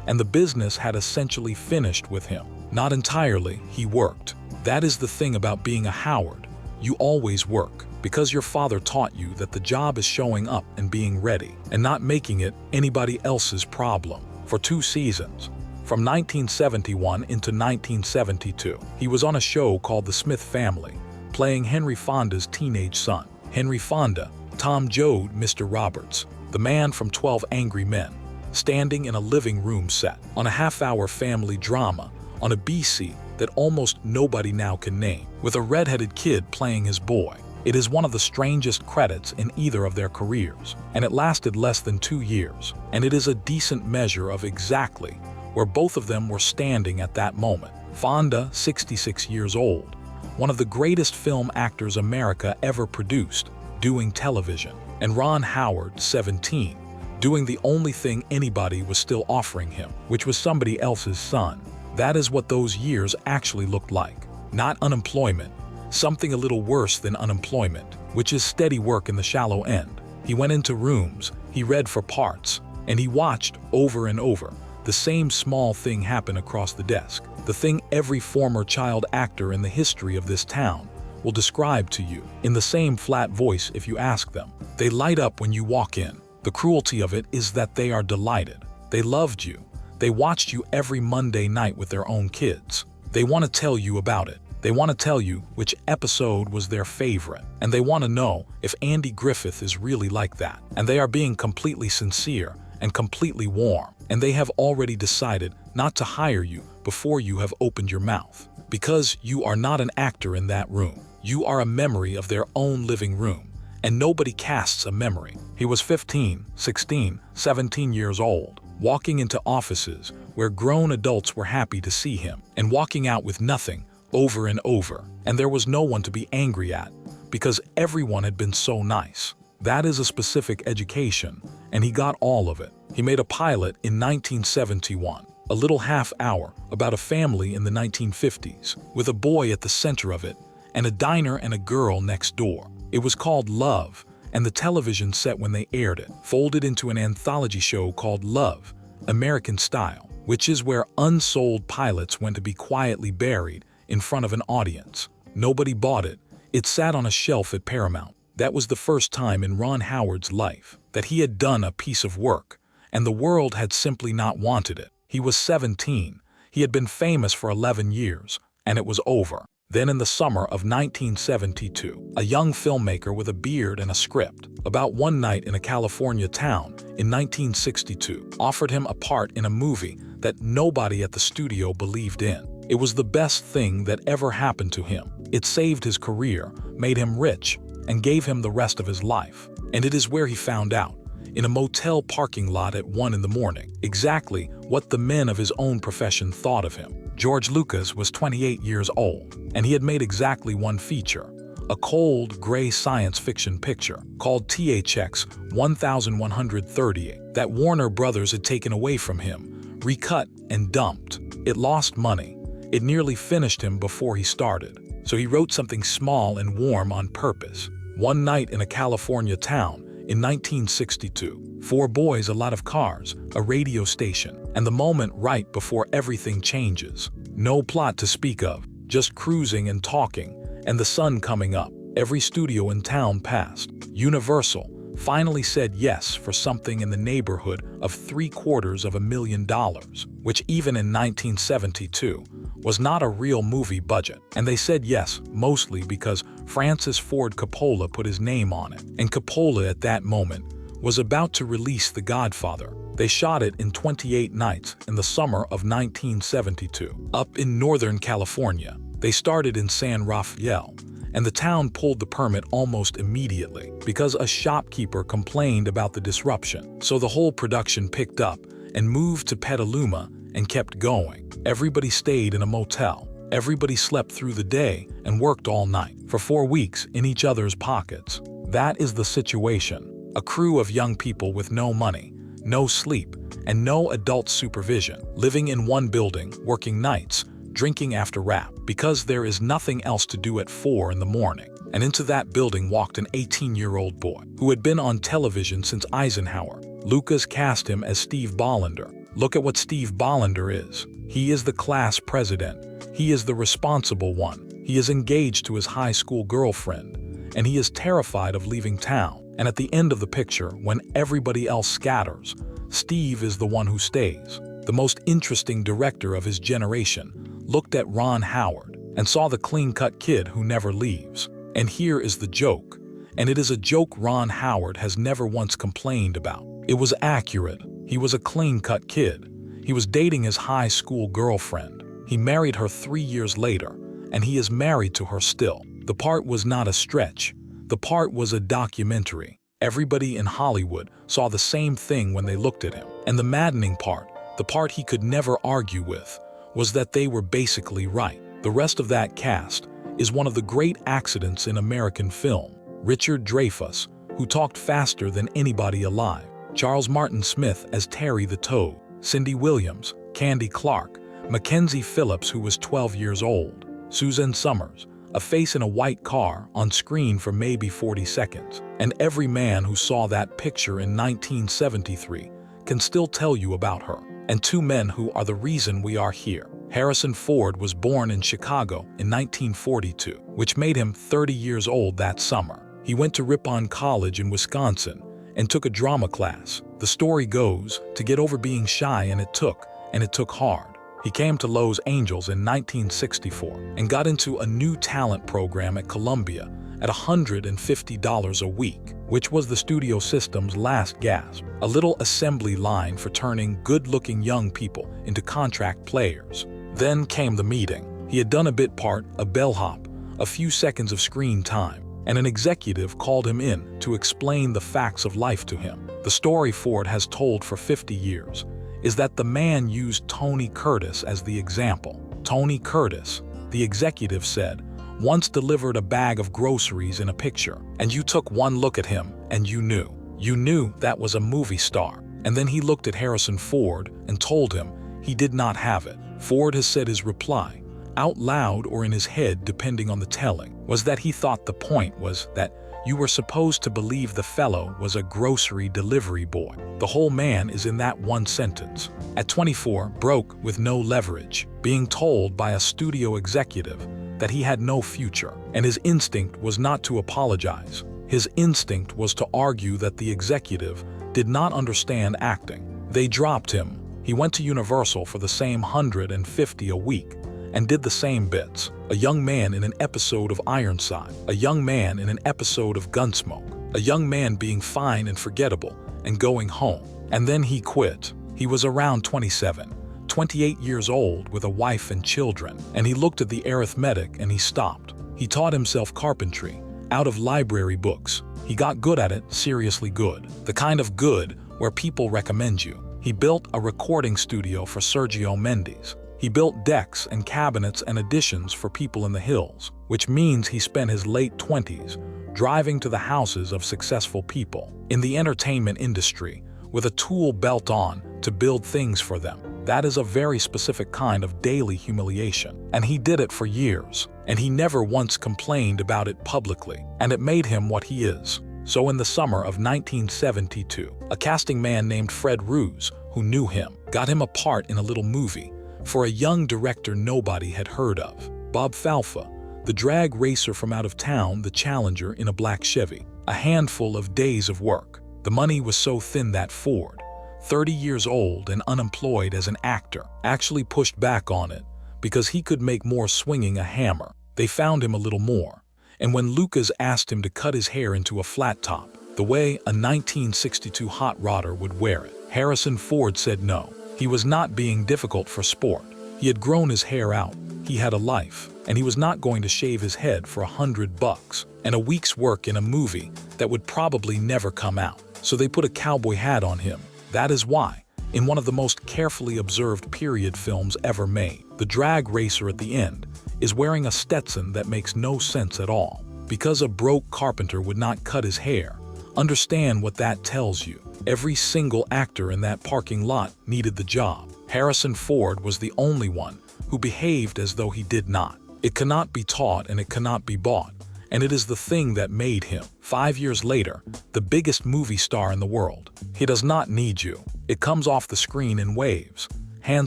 and the business had essentially finished with him. Not entirely, he worked. That is the thing about being a Howard. You always work, because your father taught you that the job is showing up and being ready, and not making it anybody else's problem. For 2 seasons, from 1971 into 1972, he was on a show called The Smith Family, playing Henry Fonda's teenage son. Henry Fonda, Tom Joad, Mr. Roberts, the man from 12 Angry Men, standing in a living room set, on a half-hour family drama, on a BC that almost nobody now can name, with a red-headed kid playing his boy. It is one of the strangest credits in either of their careers, and it lasted less than 2 years, and it is a decent measure of exactly where both of them were standing at that moment. Fonda, 66 years old, one of the greatest film actors America ever produced, doing television, and Ron Howard, 17, doing the only thing anybody was still offering him, which was somebody else's son. That is what those years actually looked like. Not unemployment, something a little worse than unemployment, which is steady work in the shallow end. He went into rooms, he read for parts, and he watched over and over the same small thing happen across the desk, the thing every former child actor in the history of this town will describe to you in the same flat voice if you ask them. They light up when you walk in. The cruelty of it is that they are delighted. They loved you. They watched you every Monday night with their own kids. They want to tell you about it. They want to tell you which episode was their favorite. And they want to know if Andy Griffith is really like that. And they are being completely sincere and completely warm. And they have already decided not to hire you before you have opened your mouth. Because you are not an actor in that room. You are a memory of their own living room. And nobody casts a memory. He was 15, 16, 17 years old, walking into offices where grown adults were happy to see him, and walking out with nothing over and over. And there was no one to be angry at, because everyone had been so nice. That is a specific education, and he got all of it. He made a pilot in 1971, a little half-hour about a family in the 1950s, with a boy at the center of it, and a diner and a girl next door. It was called Love, and the television set when they aired it folded into an anthology show called Love, American Style, which is where unsold pilots went to be quietly buried in front of an audience. Nobody bought it. It sat on a shelf at Paramount. That was the first time in Ron Howard's life that he had done a piece of work, and the world had simply not wanted it. He was 17. He had been famous for 11 years, and it was over. Then in the summer of 1972, a young filmmaker with a beard and a script about one night in a California town in 1962 offered him a part in a movie that nobody at the studio believed in. It was the best thing that ever happened to him. It saved his career, made him rich, and gave him the rest of his life. And it is where he found out, in a motel parking lot at 1 in the morning, exactly what the men of his own profession thought of him. George Lucas was 28 years old, and he had made exactly one feature, a cold, gray science fiction picture called THX 1138 that Warner Brothers had taken away from him, recut and dumped. It lost money. It nearly finished him before he started. So he wrote something small and warm on purpose. One night in a California town in 1962, 4 boys, a lot of cars, a radio station, and the moment right before everything changes. No plot to speak of, just cruising and talking, and the sun coming up. Every studio in town passed. Universal finally said yes for something in the neighborhood of $750,000, which even in 1972 was not a real movie budget. And they said yes mostly because Francis Ford Coppola put his name on it. And Coppola at that moment was about to release The Godfather. They shot it in 28 nights in the summer of 1972. Up in Northern California, they started in San Rafael, and the town pulled the permit almost immediately because a shopkeeper complained about the disruption. So the whole production picked up and moved to Petaluma and kept going. Everybody stayed in a motel. Everybody slept through the day and worked all night for 4 weeks in each other's pockets. That is the situation. A crew of young people with no money, no sleep, and no adult supervision, living in one building, working nights, drinking after rap, because there is nothing else to do at 4 in the morning. And into that building walked an 18-year-old boy who had been on television since Eisenhower. Lucas cast him as Steve Ballender. Look at what Steve Ballender is. He is the class president. He is the responsible one. He is engaged to his high school girlfriend, and he is terrified of leaving town. And at the end of the picture, when everybody else scatters, Steve is the one who stays. The most interesting director of his generation looked at Ron Howard and saw the clean-cut kid who never leaves. And here is the joke. And it is a joke Ron Howard has never once complained about. It was accurate. He was a clean-cut kid. He was dating his high school girlfriend. He married her 3 years later, and he is married to her still. The part was not a stretch. The part was a documentary. Everybody in Hollywood saw the same thing when they looked at him. And the maddening part, the part he could never argue with, was that they were basically right. The rest of that cast is one of the great accidents in American film. Richard Dreyfuss, who talked faster than anybody alive. Charles Martin Smith as Terry the Toad. Cindy Williams, Candy Clark, Mackenzie Phillips, who was 12 years old. Susan Summers, a face in a white car on screen for maybe 40 seconds. And every man who saw that picture in 1973 can still tell you about her. And 2 men who are the reason we are here. Harrison Ford was born in Chicago in 1942, which made him 30 years old that summer. He went to Ripon College in Wisconsin and took a drama class. The story goes, to get over being shy, and it took hard. He came to Los Angeles in 1964 and got into a new talent program at Columbia at $150 a week, which was the studio system's last gasp, a little assembly line for turning good-looking young people into contract players. Then came the meeting. He had done a bit part, a bellhop, a few seconds of screen time, and an executive called him in to explain the facts of life to him. The story Ford has told for 50 years is that the man used Tony Curtis as the example. Tony Curtis, the executive said, once delivered a bag of groceries in a picture, and you took one look at him and you knew. You knew that was a movie star. And then he looked at Harrison Ford and told him he did not have it. Ford has said his reply, out loud or in his head depending on the telling, was that he thought the point was that you were supposed to believe the fellow was a grocery delivery boy. The whole man is in that one sentence. At 24, broke with no leverage, being told by a studio executive that he had no future, and his instinct was not to apologize. His instinct was to argue that the executive did not understand acting. They dropped him. He went to Universal for the same 150 a week and did the same bits. A young man in an episode of Ironside, a young man in an episode of Gunsmoke, a young man being fine and forgettable and going home. And then he quit. He was around 27, 28 years old with a wife and children, and he looked at the arithmetic and he stopped. He taught himself carpentry out of library books. He got good at it, seriously good. The kind of good where people recommend you. He built a recording studio for Sergio Mendes. He built decks and cabinets and additions for people in the hills, which means he spent his late 20s driving to the houses of successful people in the entertainment industry with a tool belt on to build things for them. That is a very specific kind of daily humiliation, and he did it for years, and he never once complained about it publicly, and it made him what he is. So in the summer of 1972, a casting man named Fred Roos, who knew him, got him a part in a little movie for a young director nobody had heard of. Bob Falfa, the drag racer from out of town, the Challenger in a black Chevy. A handful of days of work. The money was so thin that Ford, 30 years old and unemployed as an actor, actually pushed back on it because he could make more swinging a hammer. They found him a little more. And when Lucas asked him to cut his hair into a flat top, the way a 1962 hot rodder would wear it, Harrison Ford said no. He was not being difficult for sport. He had grown his hair out. He had a life, and he was not going to shave his head for $100 and a week's work in a movie that would probably never come out. So they put a cowboy hat on him. That is why, in one of the most carefully observed period films ever made, the drag racer at the end is wearing a Stetson that makes no sense at all. Because a broke carpenter would not cut his hair. Understand what that tells you. Every single actor in that parking lot needed the job. Harrison Ford was the only one who behaved as though he did not. It cannot be taught and it cannot be bought. And it is the thing that made him, 5 years later, the biggest movie star in the world. He does not need you. It comes off the screen in waves. Han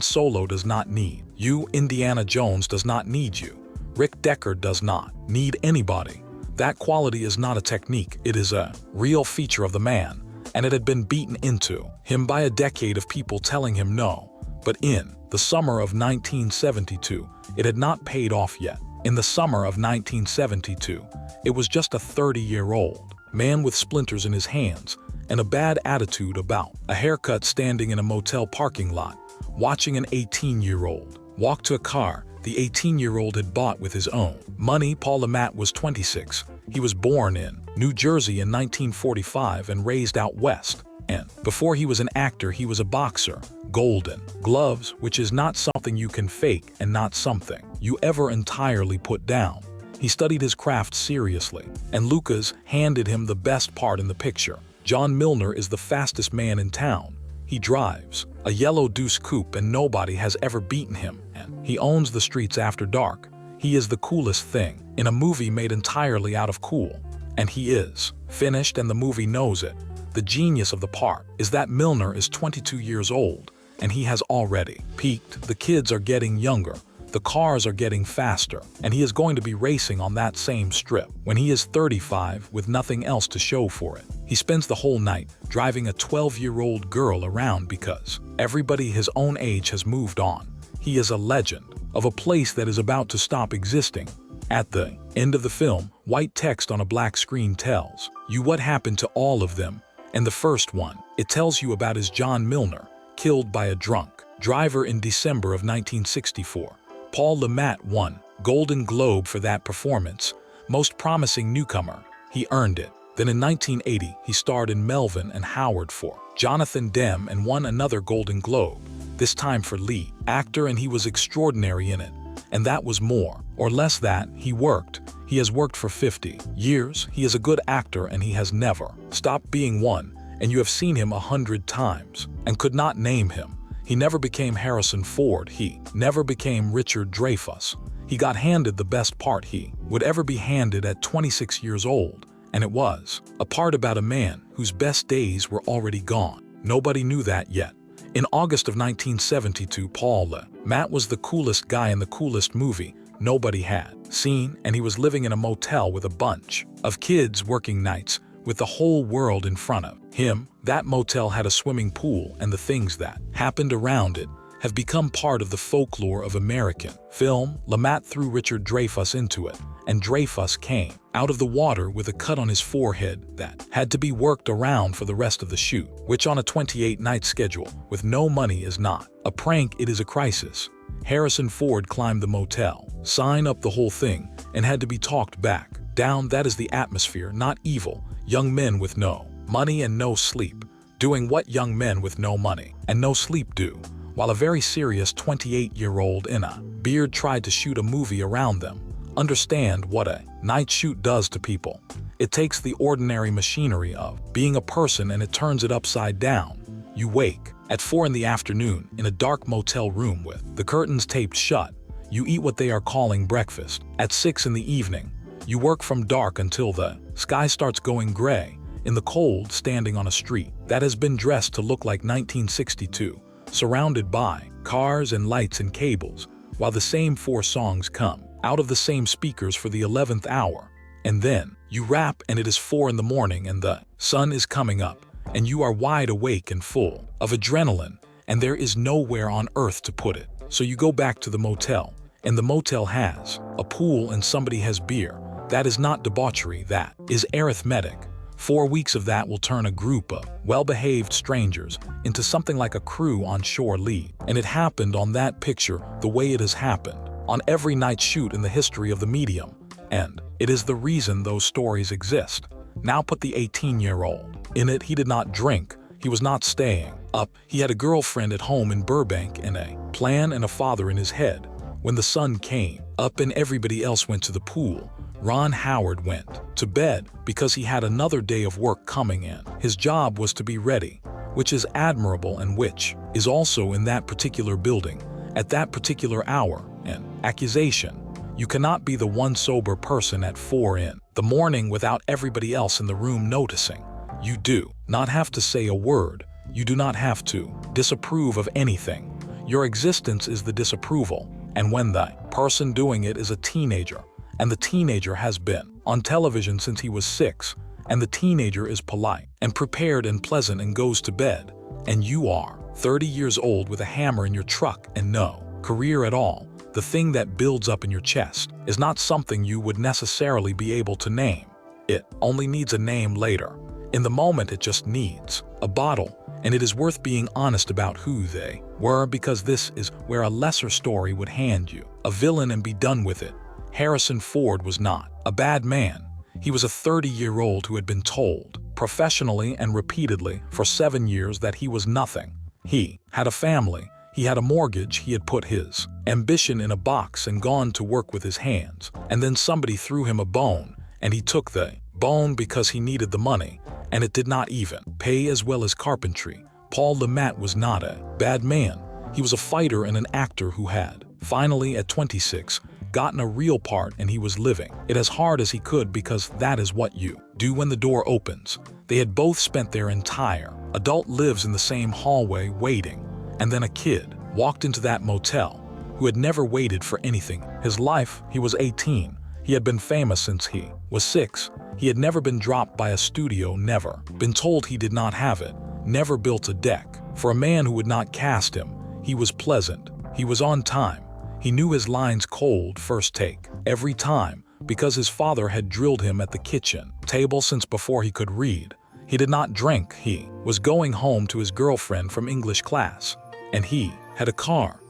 Solo does not need you. Indiana Jones does not need you. Rick Deckard does not need anybody. That quality is not a technique. It is a real feature of the man. And it had been beaten into him by a decade of people telling him no. But in the summer of 1972, it had not paid off yet. In the summer of 1972, it was just a 30-year-old man with splinters in his hands and a bad attitude about a haircut standing in a motel parking lot, watching an 18-year-old walk to a car the 18-year-old had bought with his own money. Paul Le Mat was 26. He was born in New Jersey in 1945 and raised out west. And before he was an actor, he was a boxer. Golden gloves, which is not something you can fake and not something you ever entirely put down. He studied his craft seriously, and Lucas handed him the best part in the picture. John Milner is the fastest man in town. He drives a yellow Deuce coupe and nobody has ever beaten him, and he owns the streets after dark. He is the coolest thing in a movie made entirely out of cool, and he is finished and the movie knows it. The genius of the part is that Milner is 22 years old and he has already peaked. The kids are getting younger, the cars are getting faster, and he is going to be racing on that same strip when he is 35 with nothing else to show for it. He spends the whole night driving a 12-year-old girl around because everybody his own age has moved on. He is a legend of a place that is about to stop existing. At the end of the film, white text on a black screen tells you what happened to all of them. And the first one, it tells you about is John Milner, killed by a drunk driver in December of 1964. Paul Le Mat won Golden Globe for that performance, Most Promising Newcomer. He earned it. Then in 1980, he starred in Melvin and Howard for Jonathan Demme and won another Golden Globe, this time for lead actor, and he was extraordinary in it. And that was more or less that he worked. He has worked for 50 years. He is a good actor and he has never stopped being one. And you have seen him 100 times and could not name him. He never became Harrison Ford. He never became Richard Dreyfuss. He got handed the best part he would ever be handed at 26 years old. And it was a part about a man whose best days were already gone. Nobody knew that yet. In August of 1972, Paul Le Mat was the coolest guy in the coolest movie, nobody had seen, and he was living in a motel with a bunch of kids working nights with the whole world in front of him. That motel had a swimming pool, and the things that happened around it have become part of the folklore of American film. Lamat threw Richard Dreyfuss into it, and Dreyfuss came out of the water with a cut on his forehead that had to be worked around for the rest of the shoot, which on a 28-night schedule with no money is not a prank, it is a crisis. Harrison Ford climbed the motel, signed up the whole thing, and had to be talked back down. That is the atmosphere, not evil. Young men with no money and no sleep, doing what young men with no money and no sleep do, while a very serious 28-year-old in a beard tried to shoot a movie around them. Understand what a night shoot does to people. It takes the ordinary machinery of being a person and it turns it upside down. You wake at 4 in the afternoon in a dark motel room with the curtains taped shut. You eat what they are calling breakfast. At 6 in the evening, you work from dark until the sky starts going gray in the cold, standing on a street that has been dressed to look like 1962, surrounded by cars and lights and cables, while the same 4 songs come out of the same speakers for the 11th hour. And then you rap and it is 4 in the morning and the sun is coming up and you are wide awake and full of adrenaline, and there is nowhere on earth to put it. So you go back to the motel, and the motel has a pool and somebody has beer. That is not debauchery, that is arithmetic. 4 weeks of that will turn a group of well-behaved strangers into something like a crew on shore leave. And it happened on that picture the way it has happened on every night shoot in the history of the medium. And it is the reason those stories exist. Now put the 18-year-old in it. He did not drink. He was not staying up. He had a girlfriend at home in Burbank and a plan and a father in his head. When the sun came up and everybody else went to the pool, Ron Howard went to bed because he had another day of work coming in. His job was to be ready, which is admirable and which is also in that particular building at that particular hour. An accusation. You cannot be the one sober person at 4 in the morning without everybody else in the room noticing. You do not have to say a word. You do not have to disapprove of anything. Your existence is the disapproval. And when the person doing it is a teenager, and the teenager has been on television since he was 6, and the teenager is polite and prepared and pleasant and goes to bed, and you are 30 years old with a hammer in your truck and no career at all, the thing that builds up in your chest is not something you would necessarily be able to name. It only needs a name later. In the moment, it just needs a bottle, and it is worth being honest about who they were, because this is where a lesser story would hand you a villain and be done with it. Harrison Ford was not a bad man. He was a 30-year-old who had been told, professionally and repeatedly, for 7 years that he was nothing. He had a family. He had a mortgage. He had put his ambition in a box and gone to work with his hands. And then somebody threw him a bone, and he took the bone because he needed the money, and it did not even pay as well as carpentry. Paul Le Mat was not a bad man. He was a fighter and an actor who had, finally at 26, gotten a real part, and he was living it as hard as he could, because that is what you do when the door opens. They had both spent their entire adult lives in the same hallway waiting, and then a kid walked into that motel who had never waited for anything. His life, he was 18. He had been famous since he was 6. He had never been dropped by a studio, never been told he did not have it, never built a deck. For a man who would not cast him, he was pleasant. He was on time. He knew his lines cold first take every time, because his father had drilled him at the kitchen table since before he could read. He did not drink. He was going home to his girlfriend from English class, and he had a car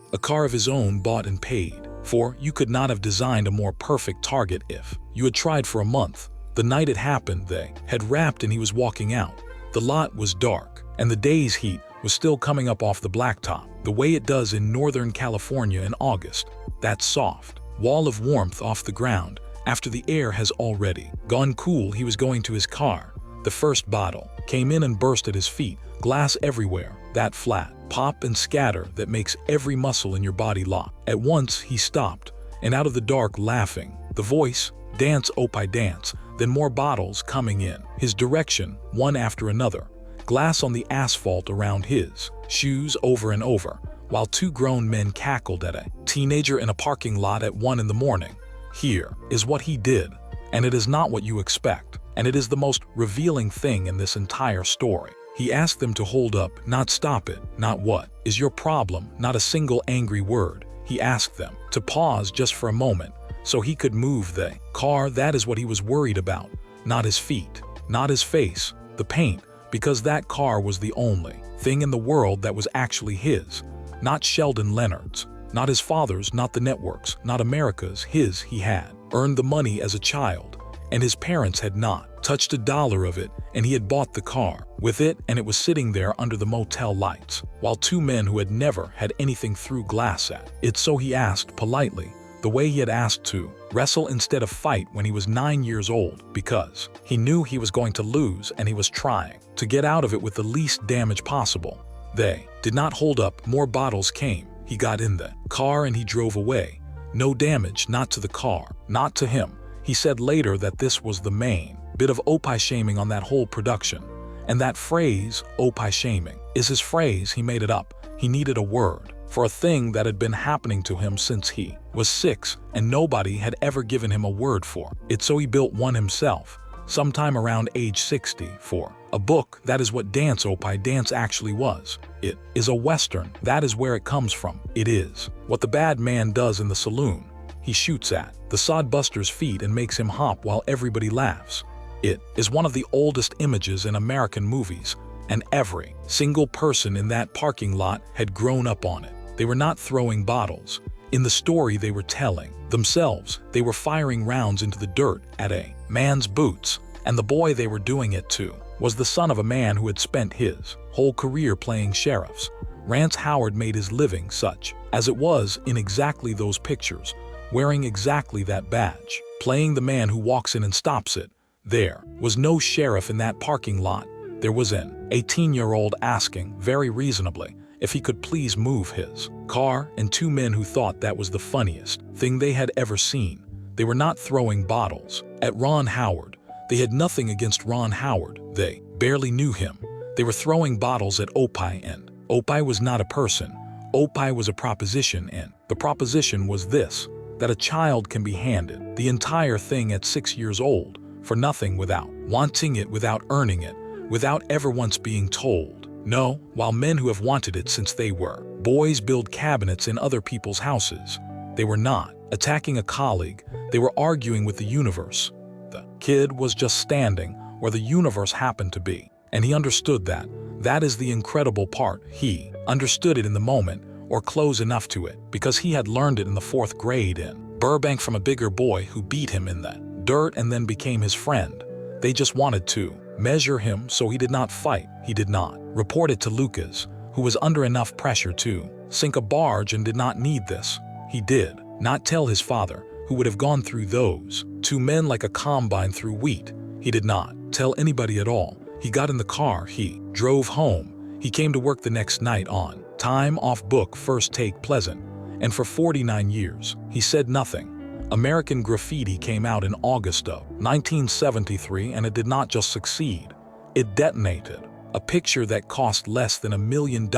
of his own, bought and paid for. You could not have designed a more perfect target if you had tried for a month. The night it happened, they had wrapped and he was walking out. The lot was dark, and the day's heat was still coming up off the blacktop, the way it does in Northern California in August. That soft wall of warmth off the ground after the air has already gone cool. He was going to his car. The first bottle came in and burst at his feet, glass everywhere, that flat pop and scatter that makes every muscle in your body lock. At once he stopped, and out of the dark, laughing, the voice, "Dance, Opie, dance." Then more bottles coming in his direction, one after another. Glass on the asphalt around his shoes, over and over. while two grown men cackled at a teenager in a parking lot at 1 in the morning. Here is what he did, and it is not what you expect, and it is the most revealing thing in this entire story. He asked them to hold up, not stop it, not what is your problem, not a single angry word. He asked them to pause just for a moment so he could move the car. That is what he was worried about, not his feet, not his face, the paint, because that car was the only thing in the world that was actually his, not Sheldon Leonard's, not his father's, not the network's, not America's, his. He had earned the money as a child, and his parents had not touched a dollar of it, and he had bought the car with it, and it was sitting there under the motel lights, while two men who had never had anything through glass at it. So he asked politely, the way he had asked to wrestle instead of fight when he was 9 years old, because he knew he was going to lose and he was trying to get out of it with the least damage possible. They did not hold up. More bottles came. He got in the car and he drove away. No damage, not to the car, not to him. He said later that this was the main bit of opie shaming on that whole production. And that phrase, opie shaming, is his phrase. He made it up. He needed a word for a thing that had been happening to him since he was 6, and nobody had ever given him a word for it. So he built one himself, sometime around age 60, for a book. That is what opie dance actually was. It is a Western. That is where it comes from. It is what the bad man does in the saloon. He shoots at the sodbuster's feet and makes him hop while everybody laughs. It is one of the oldest images in American movies, and every single person in that parking lot had grown up on it. They were not throwing bottles. In the story they were telling themselves, they were firing rounds into the dirt at a man's boots, and the boy they were doing it to was the son of a man who had spent his whole career playing sheriffs. Rance Howard made his living such as it was in exactly those pictures, wearing exactly that badge, playing the man who walks in and stops it. There was no sheriff in that parking lot. There was an 18-year-old asking, very reasonably, if he could please move his car, and two men who thought that was the funniest thing they had ever seen. They were not throwing bottles at Ron Howard. They had nothing against Ron Howard. They barely knew him. They were throwing bottles at Opie, and Opie was not a person. Opie was a proposition, and the proposition was this, that a child can be handed the entire thing at 6 years old for nothing, without wanting it, without earning it, without ever once being told no, while men who have wanted it since they were boys build cabinets in other people's houses. They were not attacking a colleague. They were arguing with the universe. The kid was just standing where the universe happened to be, and he understood that. That is the incredible part. He understood it in the moment, or close enough to it, because he had learned it in the 4th grade in Burbank from a bigger boy who beat him in the dirt and then became his friend. They just wanted to measure him, so he did not fight. He did not report it to Lucas, who was under enough pressure to sink a barge and did not need this. He did not tell his father, who would have gone through those 2 men like a combine through wheat. He did not tell anybody at all. He got in the car. He drove home. He came to work the next night on time, off book, first take, pleasant. And for 49 years, he said nothing. American Graffiti came out in August of 1973, and it did not just succeed. It detonated. A picture that cost less than $1 million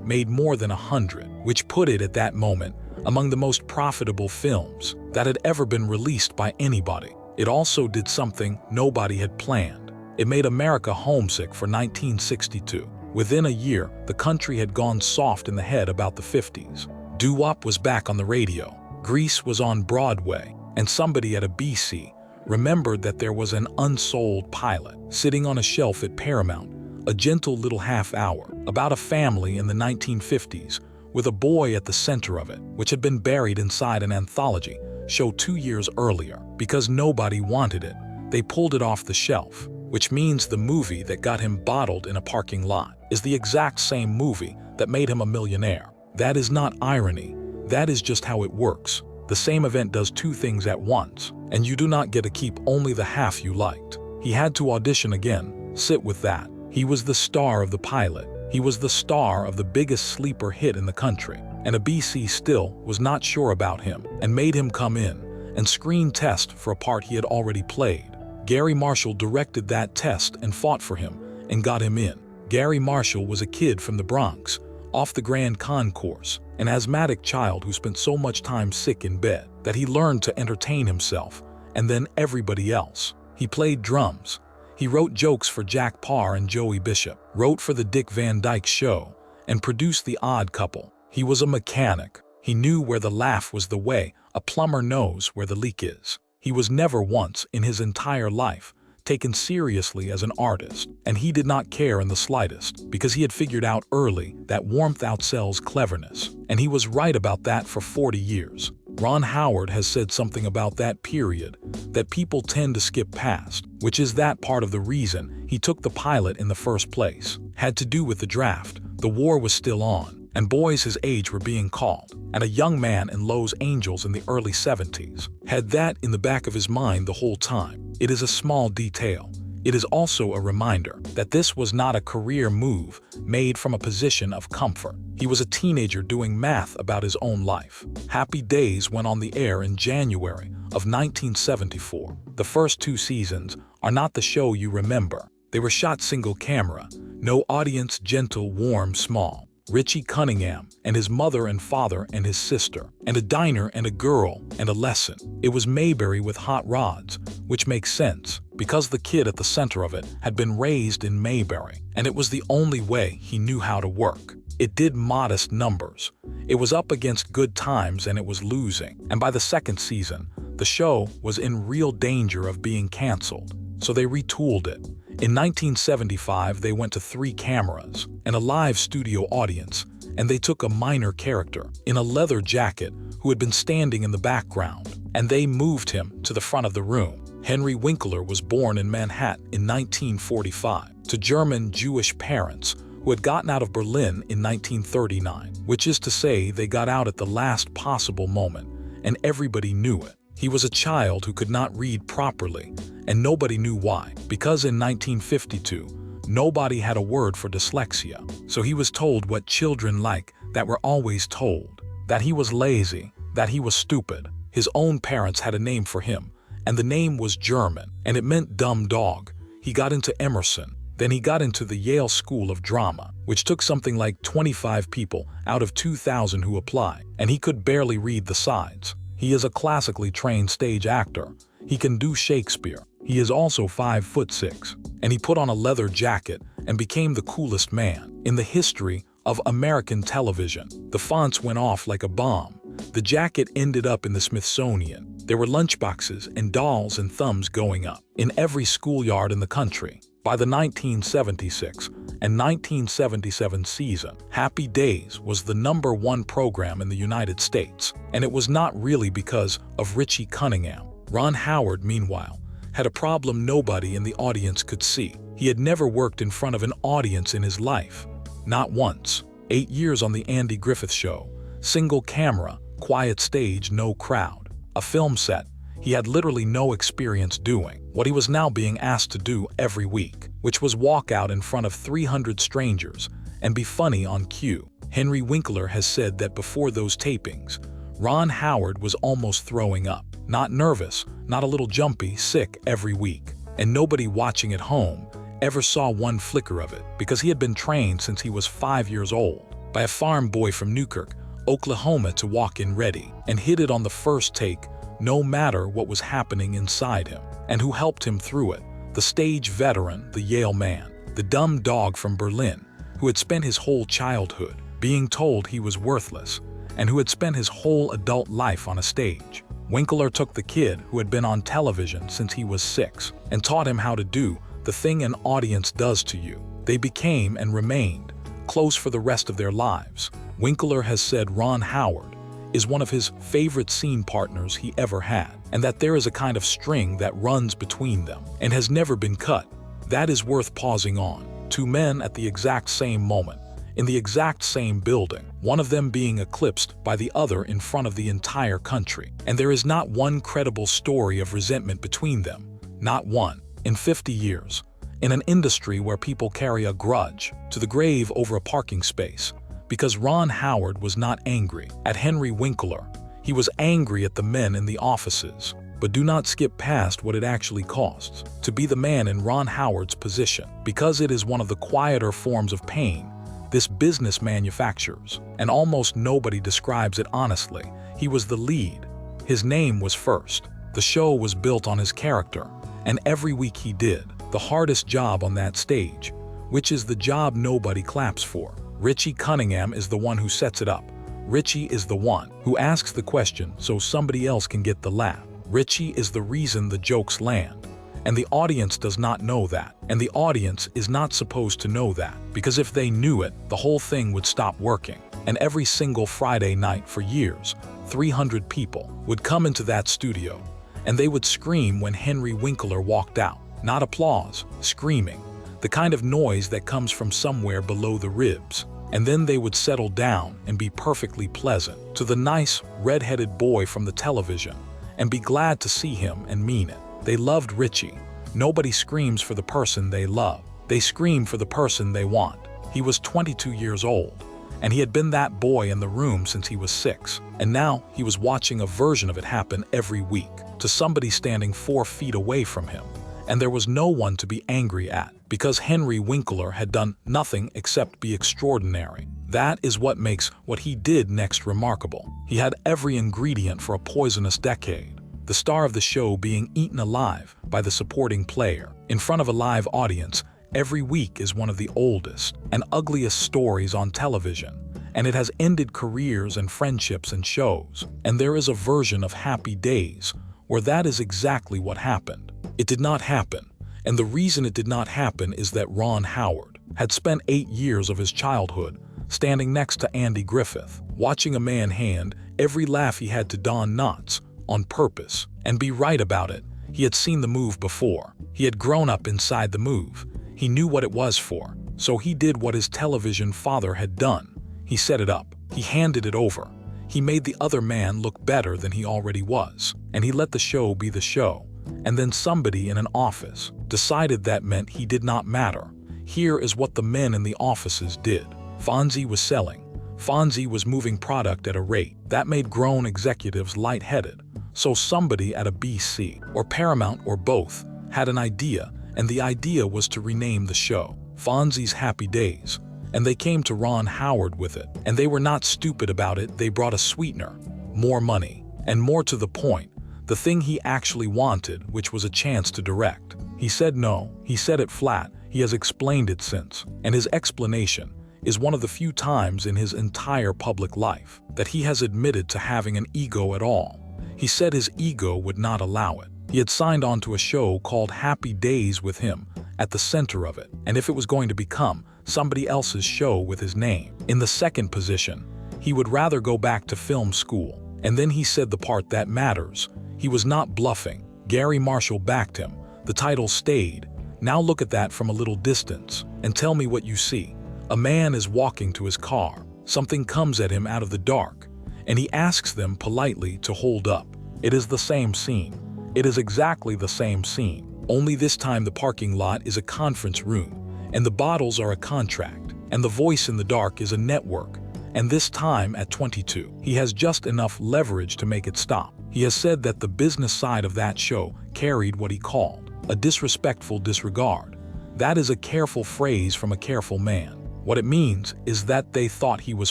made more than 100, which put it at that moment among the most profitable films that had ever been released by anybody. It also did something nobody had planned. It made America homesick for 1962. Within a year, the country had gone soft in the head about the 50s. Doo-wop was back on the radio. Grease was on Broadway, and somebody at a BC remembered that there was an unsold pilot sitting on a shelf at Paramount, a gentle little half-hour about a family in the 1950s with a boy at the center of it, which had been buried inside an anthology show 2 years earlier. Because nobody wanted it, they pulled it off the shelf, which means the movie that got him bottled in a parking lot is the exact same movie that made him a millionaire. That is not irony. That is just how it works. The same event does 2 things at once, and you do not get to keep only the half you liked. He had to audition again. Sit with that. He was the star of the pilot. He was the star of the biggest sleeper hit in the country, and a BC still was not sure about him and made him come in and screen test for a part he had already played. Gary Marshall directed that test and fought for him and got him in. Gary Marshall was a kid from the Bronx, off the Grand Concourse, an asthmatic child who spent so much time sick in bed that he learned to entertain himself and then everybody else. He played drums. He wrote jokes for Jack Paar and Joey Bishop, wrote for the Dick Van Dyke Show, and produced The Odd Couple. He was a mechanic. He knew where the laugh was the way a plumber knows where the leak is. He was never once in his entire life taken seriously as an artist, and he did not care in the slightest because he had figured out early that warmth outsells cleverness, and he was right about that for 40 years. Ron Howard has said something about that period that people tend to skip past, which is that part of the reason he took the pilot in the first place had to do with the draft. The war was still on, and boys his age were being called, and a young man in Los Angeles in the early 70s had that in the back of his mind the whole time. It is a small detail. It is also a reminder that this was not a career move made from a position of comfort. He was a teenager doing math about his own life. Happy Days went on the air in January of 1974. The first 2 seasons are not the show you remember. They were shot single camera, no audience, gentle, warm, small. Richie Cunningham and his mother and father and his sister, and a diner and a girl and a lesson. It was Mayberry with hot rods, which makes sense because the kid at the center of it had been raised in Mayberry, and it was the only way he knew how to work. It did modest numbers. It was up against Good Times and it was losing, and by the second season, the show was in real danger of being canceled, so they retooled it. In 1975, they went to 3 cameras and a live studio audience, and they took a minor character in a leather jacket who had been standing in the background, and they moved him to the front of the room. Henry Winkler was born in Manhattan in 1945 to German Jewish parents who had gotten out of Berlin in 1939, which is to say they got out at the last possible moment, and everybody knew it. He was a child who could not read properly, and nobody knew why, because in 1952, nobody had a word for dyslexia. So he was told what children like that were always told, that he was lazy, that he was stupid. His own parents had a name for him, and the name was German, and it meant dumb dog. He got into Emerson. Then he got into the Yale School of Drama, which took something like 25 people out of 2,000 who applied, and he could barely read the sides. He is a classically trained stage actor. He can do Shakespeare. He is also 5'6", and he put on a leather jacket and became the coolest man in the history of American television. The fonts went off like a bomb. The jacket ended up in the Smithsonian. There were lunchboxes and dolls and thumbs going up in every schoolyard in the country. By the 1976 and 1977 season, Happy Days was the #1 program in the United States, and it was not really because of Richie Cunningham. Ron Howard, meanwhile, had a problem nobody in the audience could see. He had never worked in front of an audience in his life. Not once. 8 years on the Andy Griffith Show. Single camera, quiet stage, no crowd. A film set. He had literally no experience doing what he was now being asked to do every week, which was walk out in front of 300 strangers and be funny on cue. Henry Winkler has said that before those tapings, Ron Howard was almost throwing up. Not nervous, not a little jumpy, sick every week. And nobody watching at home ever saw one flicker of it because he had been trained since he was 5 years old by a farm boy from Newkirk, Oklahoma to walk in ready and hit it on the first take no matter what was happening inside him, and who helped him through it. The stage veteran, the Yale man, the dumb dog from Berlin, who had spent his whole childhood being told he was worthless, and who had spent his whole adult life on a stage. Winkler took the kid who had been on television since he was 6 and taught him how to do the thing an audience does to you. They became and remained close for the rest of their lives. Winkler has said Ron Howard is one of his favorite scene partners he ever had, and that there is a kind of string that runs between them and has never been cut. That is worth pausing on. 2 men at the exact same moment, in the exact same building, one of them being eclipsed by the other in front of the entire country. And there is not one credible story of resentment between them. Not one. In 50 years. In an industry where people carry a grudge to the grave over a parking space. Because Ron Howard was not angry at Henry Winkler. He was angry at the men in the offices. But do not skip past what it actually costs to be the man in Ron Howard's position, because it is one of the quieter forms of pain this business manufactures, and almost nobody describes it honestly. He was the lead. His name was first. The show was built on his character, and every week he did the hardest job on that stage, which is the job nobody claps for. Richie Cunningham is the one who sets it up. Richie is the one who asks the question so somebody else can get the laugh. Richie is the reason the jokes land. And the audience does not know that. And the audience is not supposed to know that, because if they knew it, the whole thing would stop working. And every single Friday night for years, 300 people would come into that studio, and they would scream when Henry Winkler walked out. Not applause, screaming, the kind of noise that comes from somewhere below the ribs. And then they would settle down and be perfectly pleasant to the nice, red-headed boy from the television, and be glad to see him and mean it. They loved Richie. Nobody screams for the person they love. They scream for the person they want. He was 22 years old, and he had been that boy in the room since he was 6. And now he was watching a version of it happen every week to somebody standing 4 feet away from him. And there was no one to be angry at, because Henry Winkler had done nothing except be extraordinary. That is what makes what he did next remarkable. He had every ingredient for a poisonous decade. The star of the show being eaten alive by the supporting player in front of a live audience every week is one of the oldest and ugliest stories on television, and it has ended careers and friendships and shows. And there is a version of Happy Days where that is exactly what happened. It did not happen, and the reason it did not happen is that Ron Howard had spent 8 years of his childhood standing next to Andy Griffith, watching a man hand every laugh he had to Don Knotts on purpose and be right about it. He had seen the move before. He had grown up inside the move. He knew what it was for. So he did what his television father had done. He set it up. He handed it over. He made the other man look better than he already was. And he let the show be the show. And then somebody in an office decided that meant he did not matter. Here is what the men in the offices did. Fonzie was selling. Fonzie was moving product at a rate that made grown executives lightheaded. So somebody at a BC or Paramount or both had an idea, and the idea was to rename the show Fonzie's Happy Days. And they came to Ron Howard with it, and they were not stupid about it. They brought a sweetener, more money, and more to the point, the thing he actually wanted, which was a chance to direct. He said no. He said it flat. He has explained it since, and his explanation is one of the few times in his entire public life that he has admitted to having an ego at all. He said his ego would not allow it. He had signed on to a show called Happy Days with him at the center of it, and if it was going to become somebody else's show with his name in the second position, he would rather go back to film school. And then he said the part that matters. He was not bluffing. Gary Marshall backed him. The title stayed. Now look at that from a little distance and tell me what you see. A man is walking to his car. Something comes at him out of the dark, and he asks them politely to hold up. It is the same scene. It is exactly the same scene, only this time the parking lot is a conference room, and the bottles are a contract, and the voice in the dark is a network. And this time at 22, he has just enough leverage to make it stop. He has said that the business side of that show carried what he called a disrespectful disregard. That is a careful phrase from a careful man. What it means is that they thought he was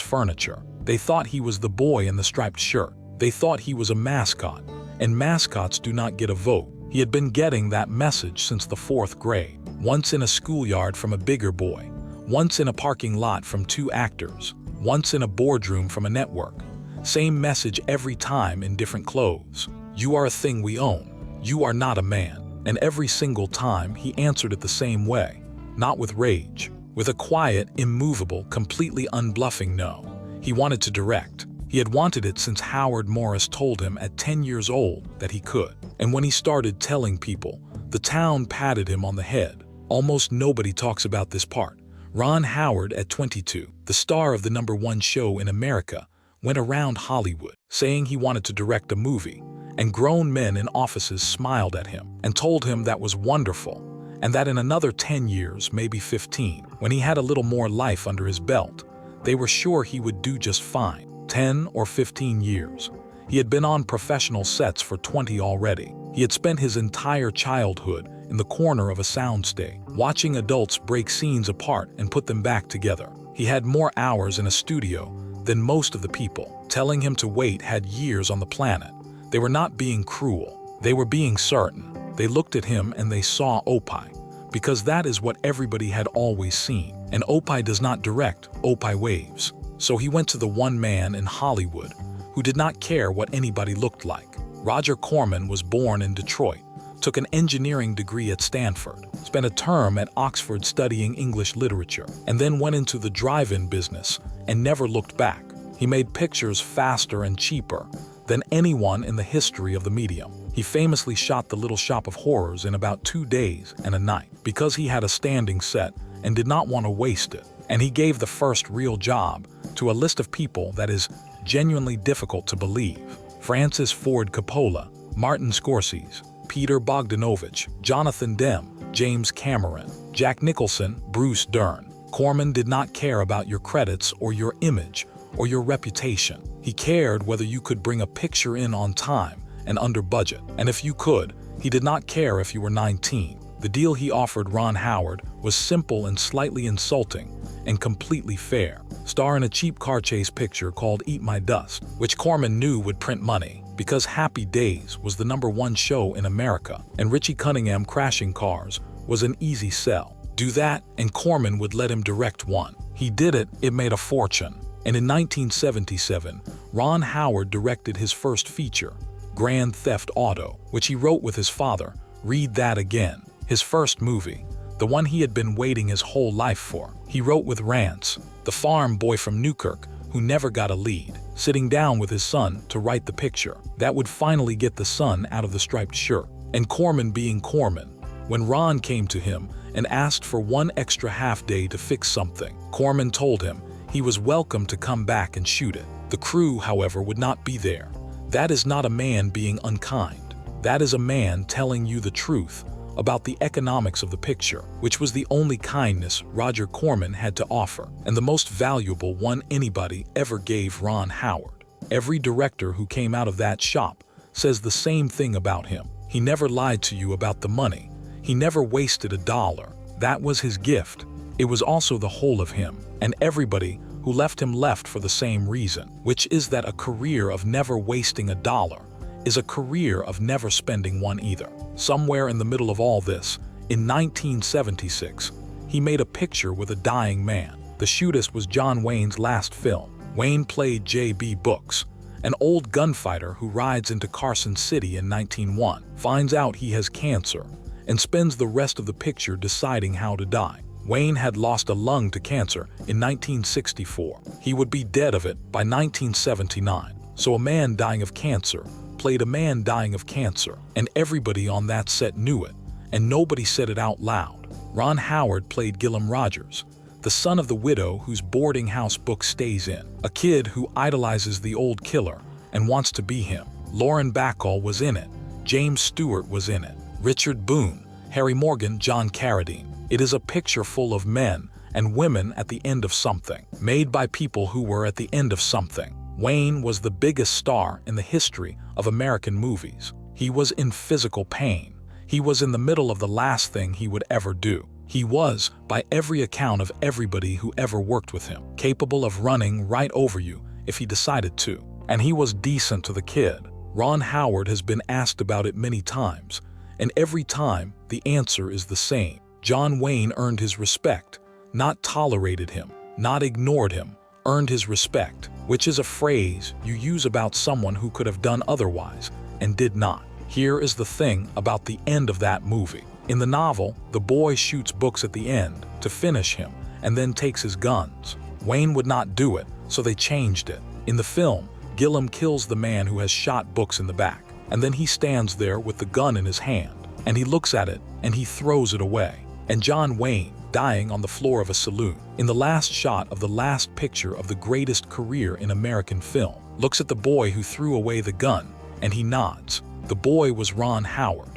furniture. They thought he was the boy in the striped shirt. They thought he was a mascot, and mascots do not get a vote. He had been getting that message since the 4th grade, once in a schoolyard from a bigger boy, once in a parking lot from 2 actors, once in a boardroom from a network. Same message every time in different clothes. You are a thing we own. You are not a man. And every single time he answered it the same way, not with rage, with a quiet, immovable, completely unbluffing no. He wanted to direct. He had wanted it since Howard Morris told him at 10 years old that he could. And when he started telling people, the town patted him on the head. Almost nobody talks about this part. Ron Howard at 22, the star of the #1 show in America, went around Hollywood saying he wanted to direct a movie, and grown men in offices smiled at him and told him that was wonderful, and that in another 10 years, maybe 15, when he had a little more life under his belt, they were sure he would do just fine. 10 or 15 years. He had been on professional sets for 20 already. He had spent his entire childhood in the corner of a soundstage, watching adults break scenes apart and put them back together. He had more hours in a studio than most of the people. Telling him to wait had years on the planet. They were not being cruel. They were being certain. They looked at him and they saw Opie, because that is what everybody had always seen. And Opie does not direct, Opie waves. So he went to the one man in Hollywood who did not care what anybody looked like. Roger Corman was born in Detroit, took an engineering degree at Stanford, spent a term at Oxford studying English literature, and then went into the drive-in business and never looked back. He made pictures faster and cheaper than anyone in the history of the medium. He famously shot The Little Shop of Horrors in about 2 days and a night because he had a standing set and did not want to waste it. And he gave the first real job to a list of people that is genuinely difficult to believe. Francis Ford Coppola, Martin Scorsese, Peter Bogdanovich, Jonathan Demme, James Cameron, Jack Nicholson, Bruce Dern. Corman did not care about your credits or your image or your reputation. He cared whether you could bring a picture in on time and under budget. And if you could, he did not care if you were 19. The deal he offered Ron Howard was simple and slightly insulting and completely fair. Star in a cheap car chase picture called Eat My Dust, which Corman knew would print money because Happy Days was the #1 show in America, and Richie Cunningham crashing cars was an easy sell. Do that, and Corman would let him direct one. He did it, it made a fortune. And in 1977, Ron Howard directed his first feature, Grand Theft Auto, which he wrote with his father. Read that again. His first movie, the one he had been waiting his whole life for. He wrote with Rance, the farm boy from Newkirk who never got a lead, sitting down with his son to write the picture that would finally get the son out of the striped shirt. And Corman being Corman, when Ron came to him and asked for 1 extra half day to fix something, Corman told him he was welcome to come back and shoot it. The crew, however, would not be there. That is not a man being unkind. That is a man telling you the truth about the economics of the picture, which was the only kindness Roger Corman had to offer, and the most valuable one anybody ever gave Ron Howard. Every director who came out of that shop says the same thing about him. He never lied to you about the money. He never wasted $1. That was his gift. It was also the whole of him, and everybody who left him left for the same reason, which is that a career of never wasting $1 is a career of never spending one either. Somewhere in the middle of all this, in 1976, he made a picture with a dying man. The Shootist was John Wayne's last film. Wayne played J.B. Brooks, an old gunfighter who rides into Carson City in 1901, finds out he has cancer, and spends the rest of the picture deciding how to die. Wayne had lost a lung to cancer in 1964. He would be dead of it by 1979. So a man dying of cancer played a man dying of cancer, and everybody on that set knew it, and nobody said it out loud. Ron Howard played Gillum Rogers, the son of the widow whose boarding house book stays in, a kid who idolizes the old killer and wants to be him. Lauren Bacall was in it. James Stewart was in it. Richard Boone, Harry Morgan, John Carradine. It is a picture full of men and women at the end of something, made by people who were at the end of something. Wayne was the biggest star in the history of American movies. He was in physical pain. He was in the middle of the last thing he would ever do. He was, by every account of everybody who ever worked with him, capable of running right over you if he decided to. And he was decent to the kid. Ron Howard has been asked about it many times, and every time the answer is the same. John Wayne earned his respect, not tolerated him, not ignored him, earned his respect, which is a phrase you use about someone who could have done otherwise and did not. Here is the thing about the end of that movie. In the novel, the boy shoots Brooks at the end to finish him and then takes his guns. Wayne would not do it, so they changed it. In the film, Gillum kills the man who has shot Brooks in the back, and then he stands there with the gun in his hand, and he looks at it and he throws it away. And John Wayne, dying on the floor of a saloon, in the last shot of the last picture of the greatest career in American film, looks at the boy who threw away the gun, and he nods. The boy was Ron Howard.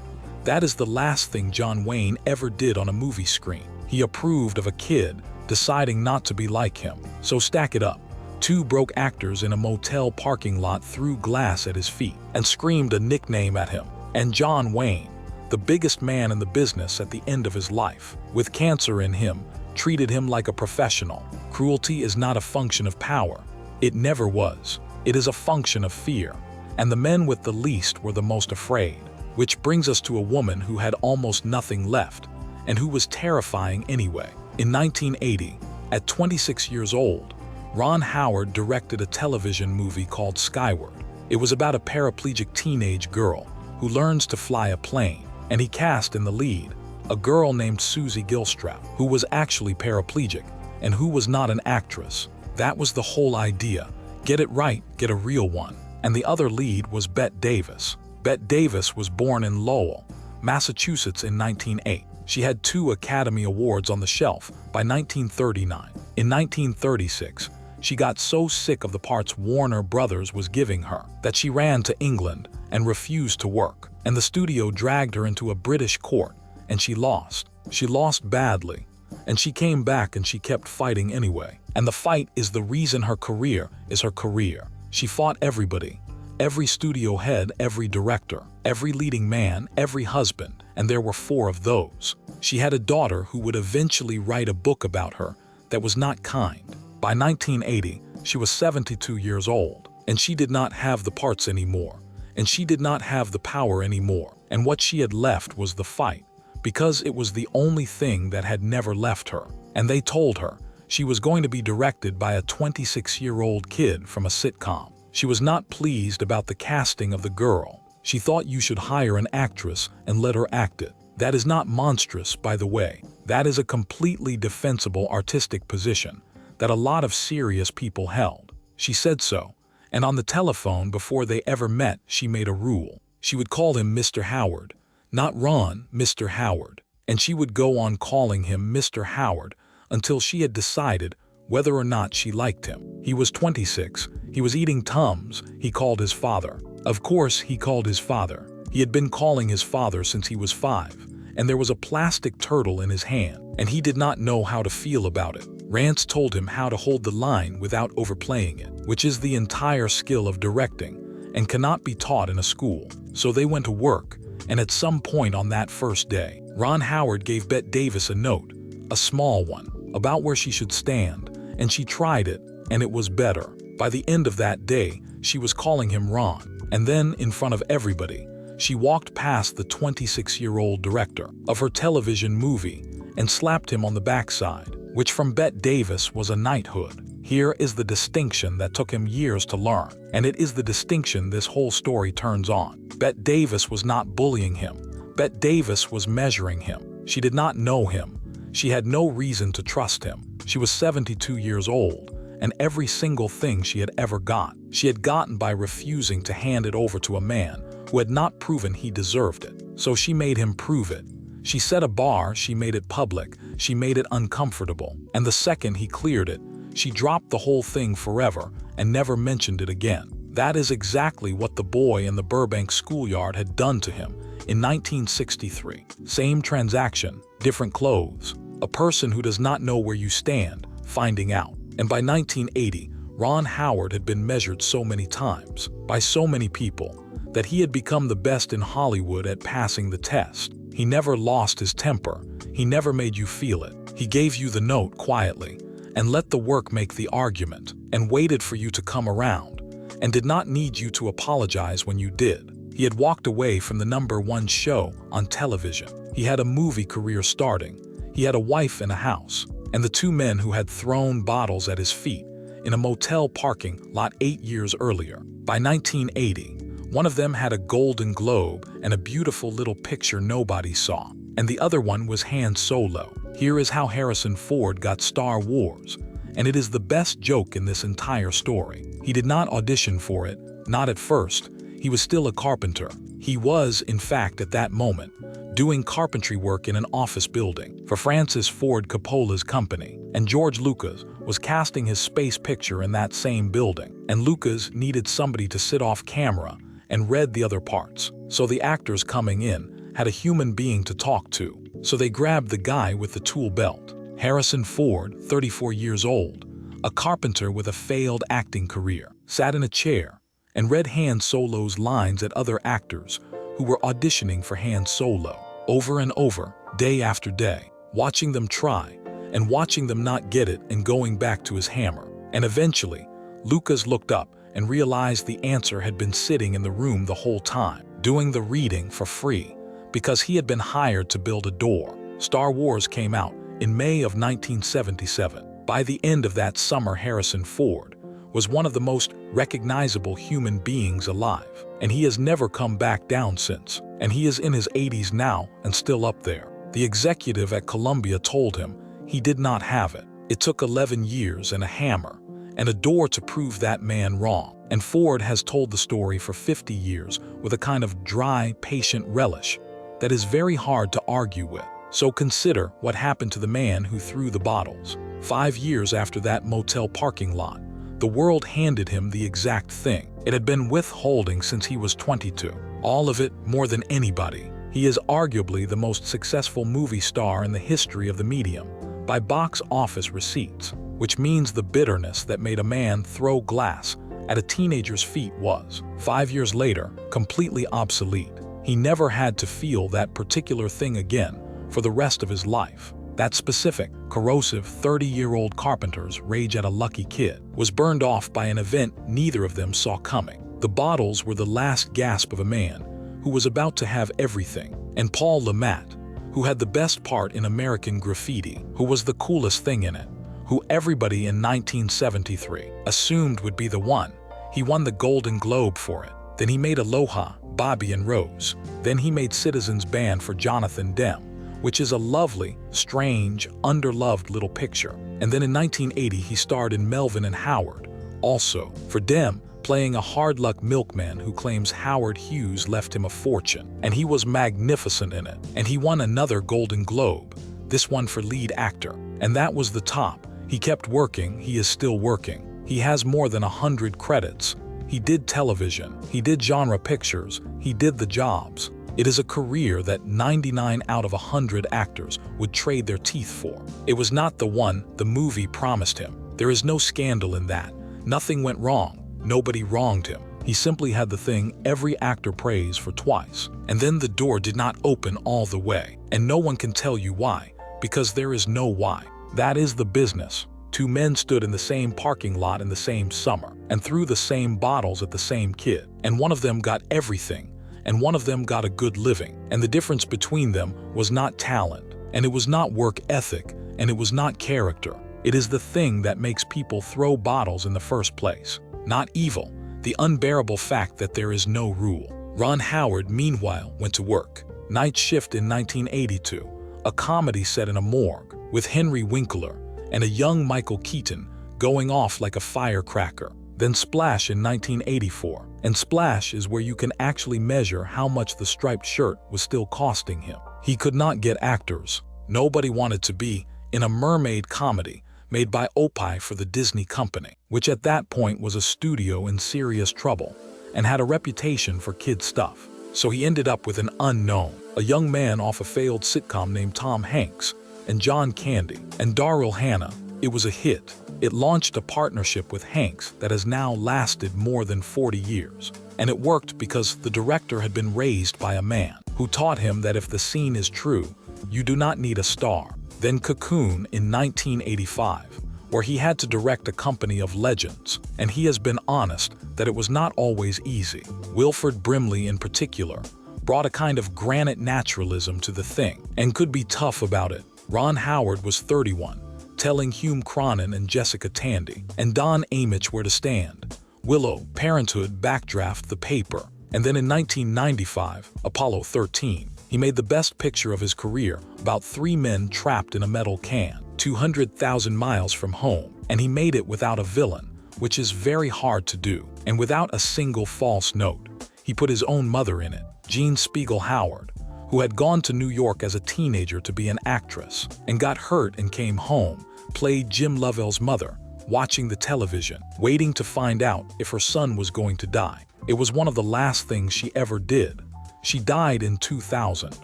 That is the last thing John Wayne ever did on a movie screen. He approved of a kid deciding not to be like him. So stack it up. 2 broke actors in a motel parking lot threw glass at his feet and screamed a nickname at him. And John Wayne, the biggest man in the business at the end of his life, with cancer in him, treated him like a professional. Cruelty is not a function of power. It never was. It is a function of fear. And the men with the least were the most afraid. Which brings us to a woman who had almost nothing left, and who was terrifying anyway. In 1980, at 26 years old, Ron Howard directed a television movie called Skyward. It was about a paraplegic teenage girl who learns to fly a plane, and he cast in the lead a girl named Susie Gilstrap, who was actually paraplegic and who was not an actress. That was the whole idea. Get it right, get a real one. And the other lead was Bette Davis. Bette Davis was born in Lowell, Massachusetts in 1908. She had 2 Academy Awards on the shelf by 1939. In 1936, she got so sick of the parts Warner Brothers was giving her that she ran to England and refused to work. And the studio dragged her into a British court, and she lost. She lost badly. And she came back and she kept fighting anyway. And the fight is the reason her career is her career. She fought everybody. Every studio head, every director, every leading man, every husband, and there were 4 of those. She had a daughter who would eventually write a book about her that was not kind. By 1980, she was 72 years old, and she did not have the parts anymore, and she did not have the power anymore, and what she had left was the fight, because it was the only thing that had never left her. And they told her she was going to be directed by a 26-year-old kid from a sitcom. She was not pleased about the casting of the girl. She thought you should hire an actress and let her act it. That is not monstrous, by the way. That is a completely defensible artistic position that a lot of serious people held. She said so, and on the telephone before they ever met, she made a rule. She would call him Mr. Howard, not Ron, Mr. Howard, and she would go on calling him Mr. Howard until she had decided whether or not she liked him. He was 26, he was eating Tums, he called his father. Of course, he called his father. He had been calling his father since he was 5, and there was a plastic turtle in his hand, and he did not know how to feel about it. Rance told him how to hold the line without overplaying it, which is the entire skill of directing and cannot be taught in a school. So they went to work, and at some point on that first day, Ron Howard gave Bette Davis a note, a small one, about where she should stand, and she tried it, and it was better. By the end of that day, she was calling him Ron, and then, in front of everybody, she walked past the 26-year-old director of her television movie and slapped him on the backside, which from Bette Davis was a knighthood. Here is the distinction that took him years to learn, and it is the distinction this whole story turns on. Bette Davis was not bullying him. Bette Davis was measuring him. She did not know him. She had no reason to trust him. She was 72 years old, and every single thing she had ever got, she had gotten by refusing to hand it over to a man who had not proven he deserved it. So she made him prove it. She set a bar, she made it public, she made it uncomfortable, and the second he cleared it, she dropped the whole thing forever and never mentioned it again. That is exactly what the boy in the Burbank schoolyard had done to him in 1963. Same transaction, different clothes. A person who does not know where you stand, finding out. And by 1980, Ron Howard had been measured so many times, by so many people, that he had become the best in Hollywood at passing the test. He never lost his temper. He never made you feel it. He gave you the note quietly, and let the work make the argument, and waited for you to come around, and did not need you to apologize when you did. He had walked away from the #1 show on television. He had a movie career starting. He had a wife and a house, and the 2 men who had thrown bottles at his feet in a motel parking lot 8 years earlier. By 1980, one of them had a Golden Globe and a beautiful little picture nobody saw, and the other one was Han Solo. Here is how Harrison Ford got Star Wars, and it is the best joke in this entire story. He did not audition for it, not at first. He was still a carpenter. He was, in fact, at that moment, doing carpentry work in an office building for Francis Ford Coppola's company, and George Lucas was casting his space picture in that same building, and Lucas needed somebody to sit off camera and read the other parts, so the actors coming in had a human being to talk to. So they grabbed the guy with the tool belt. Harrison Ford, 34 years old, a carpenter with a failed acting career, sat in a chair and read Han Solo's lines at other actors who were auditioning for Han Solo, over and over, day after day, watching them try and watching them not get it and going back to his hammer. And eventually, Lucas looked up and realized the answer had been sitting in the room the whole time, doing the reading for free, because he had been hired to build a door. Star Wars came out in May of 1977. By the end of that summer, Harrison Ford was one of the most recognizable human beings alive, and he has never come back down since. And he is in his 80s now and still up there. The executive at Columbia told him he did not have it. It took 11 years and a hammer and a door to prove that man wrong. And Ford has told the story for 50 years with a kind of dry, patient relish that is very hard to argue with. So consider what happened to the man who threw the bottles. 5 years after that motel parking lot, the world handed him the exact thing. It had been withholding since he was 22. All of it, more than anybody. He is arguably the most successful movie star in the history of the medium by box office receipts, which means the bitterness that made a man throw glass at a teenager's feet was, 5 years later, completely obsolete. He never had to feel that particular thing again for the rest of his life. That specific, corrosive 30-year-old carpenter's rage at a lucky kid was burned off by an event neither of them saw coming. The bottles were the last gasp of a man who was about to have everything, and Paul Le Mat, who had the best part in American Graffiti, who was the coolest thing in it, who everybody in 1973 assumed would be the one. He won the Golden Globe for it. Then he made Aloha, Bobby and Rose. Then he made Citizens Band for Jonathan Demme, which is a lovely, strange, underloved little picture. And then in 1980 he starred in Melvin and Howard, also for Demme, playing a hard-luck milkman who claims Howard Hughes left him a fortune. And he was magnificent in it. And he won another Golden Globe, this one for lead actor. And that was the top. He kept working, he is still working. He has more than 100 credits. He did television, he did genre pictures, he did the jobs. It is a career that 99 out of 100 actors would trade their teeth for. It was not the one the movie promised him. There is no scandal in that. Nothing went wrong. Nobody wronged him. He simply had the thing every actor prays for twice. And then the door did not open all the way. And no one can tell you why, because there is no why. That is the business. Two men stood in the same parking lot in the same summer and threw the same bottles at the same kid. And one of them got everything, and one of them got a good living. And the difference between them was not talent, and it was not work ethic, and it was not character. It is the thing that makes people throw bottles in the first place. Not evil, the unbearable fact that there is no rule. Ron Howard, meanwhile, went to work. Night Shift in 1982, a comedy set in a morgue, with Henry Winkler and a young Michael Keaton going off like a firecracker. Then Splash in 1984, and Splash is where you can actually measure how much the striped shirt was still costing him. He could not get actors. Nobody wanted to be in a mermaid comedy made by Opie for the Disney Company, which at that point was a studio in serious trouble and had a reputation for kid stuff. So he ended up with an unknown, a young man off a failed sitcom named Tom Hanks, and John Candy, and Daryl Hannah. It was a hit. It launched a partnership with Hanks that has now lasted more than 40 years. And it worked because the director had been raised by a man who taught him that if the scene is true, you do not need a star. Then Cocoon in 1985, where he had to direct a company of legends, and he has been honest that it was not always easy. Wilford Brimley in particular brought a kind of granite naturalism to the thing and could be tough about it. Ron Howard was 31, telling Hume Cronyn and Jessica Tandy and Don Amish where to stand. Willow, Parenthood, Backdraft, The Paper, and then in 1995, Apollo 13. He made the best picture of his career about three men trapped in a metal can, 200,000 miles from home, and he made it without a villain, which is very hard to do, and without a single false note. He put his own mother in it, Jean Spiegel Howard, who had gone to New York as a teenager to be an actress, and got hurt and came home, played Jim Lovell's mother, watching the television, waiting to find out if her son was going to die. It was one of the last things she ever did. She died in 2000.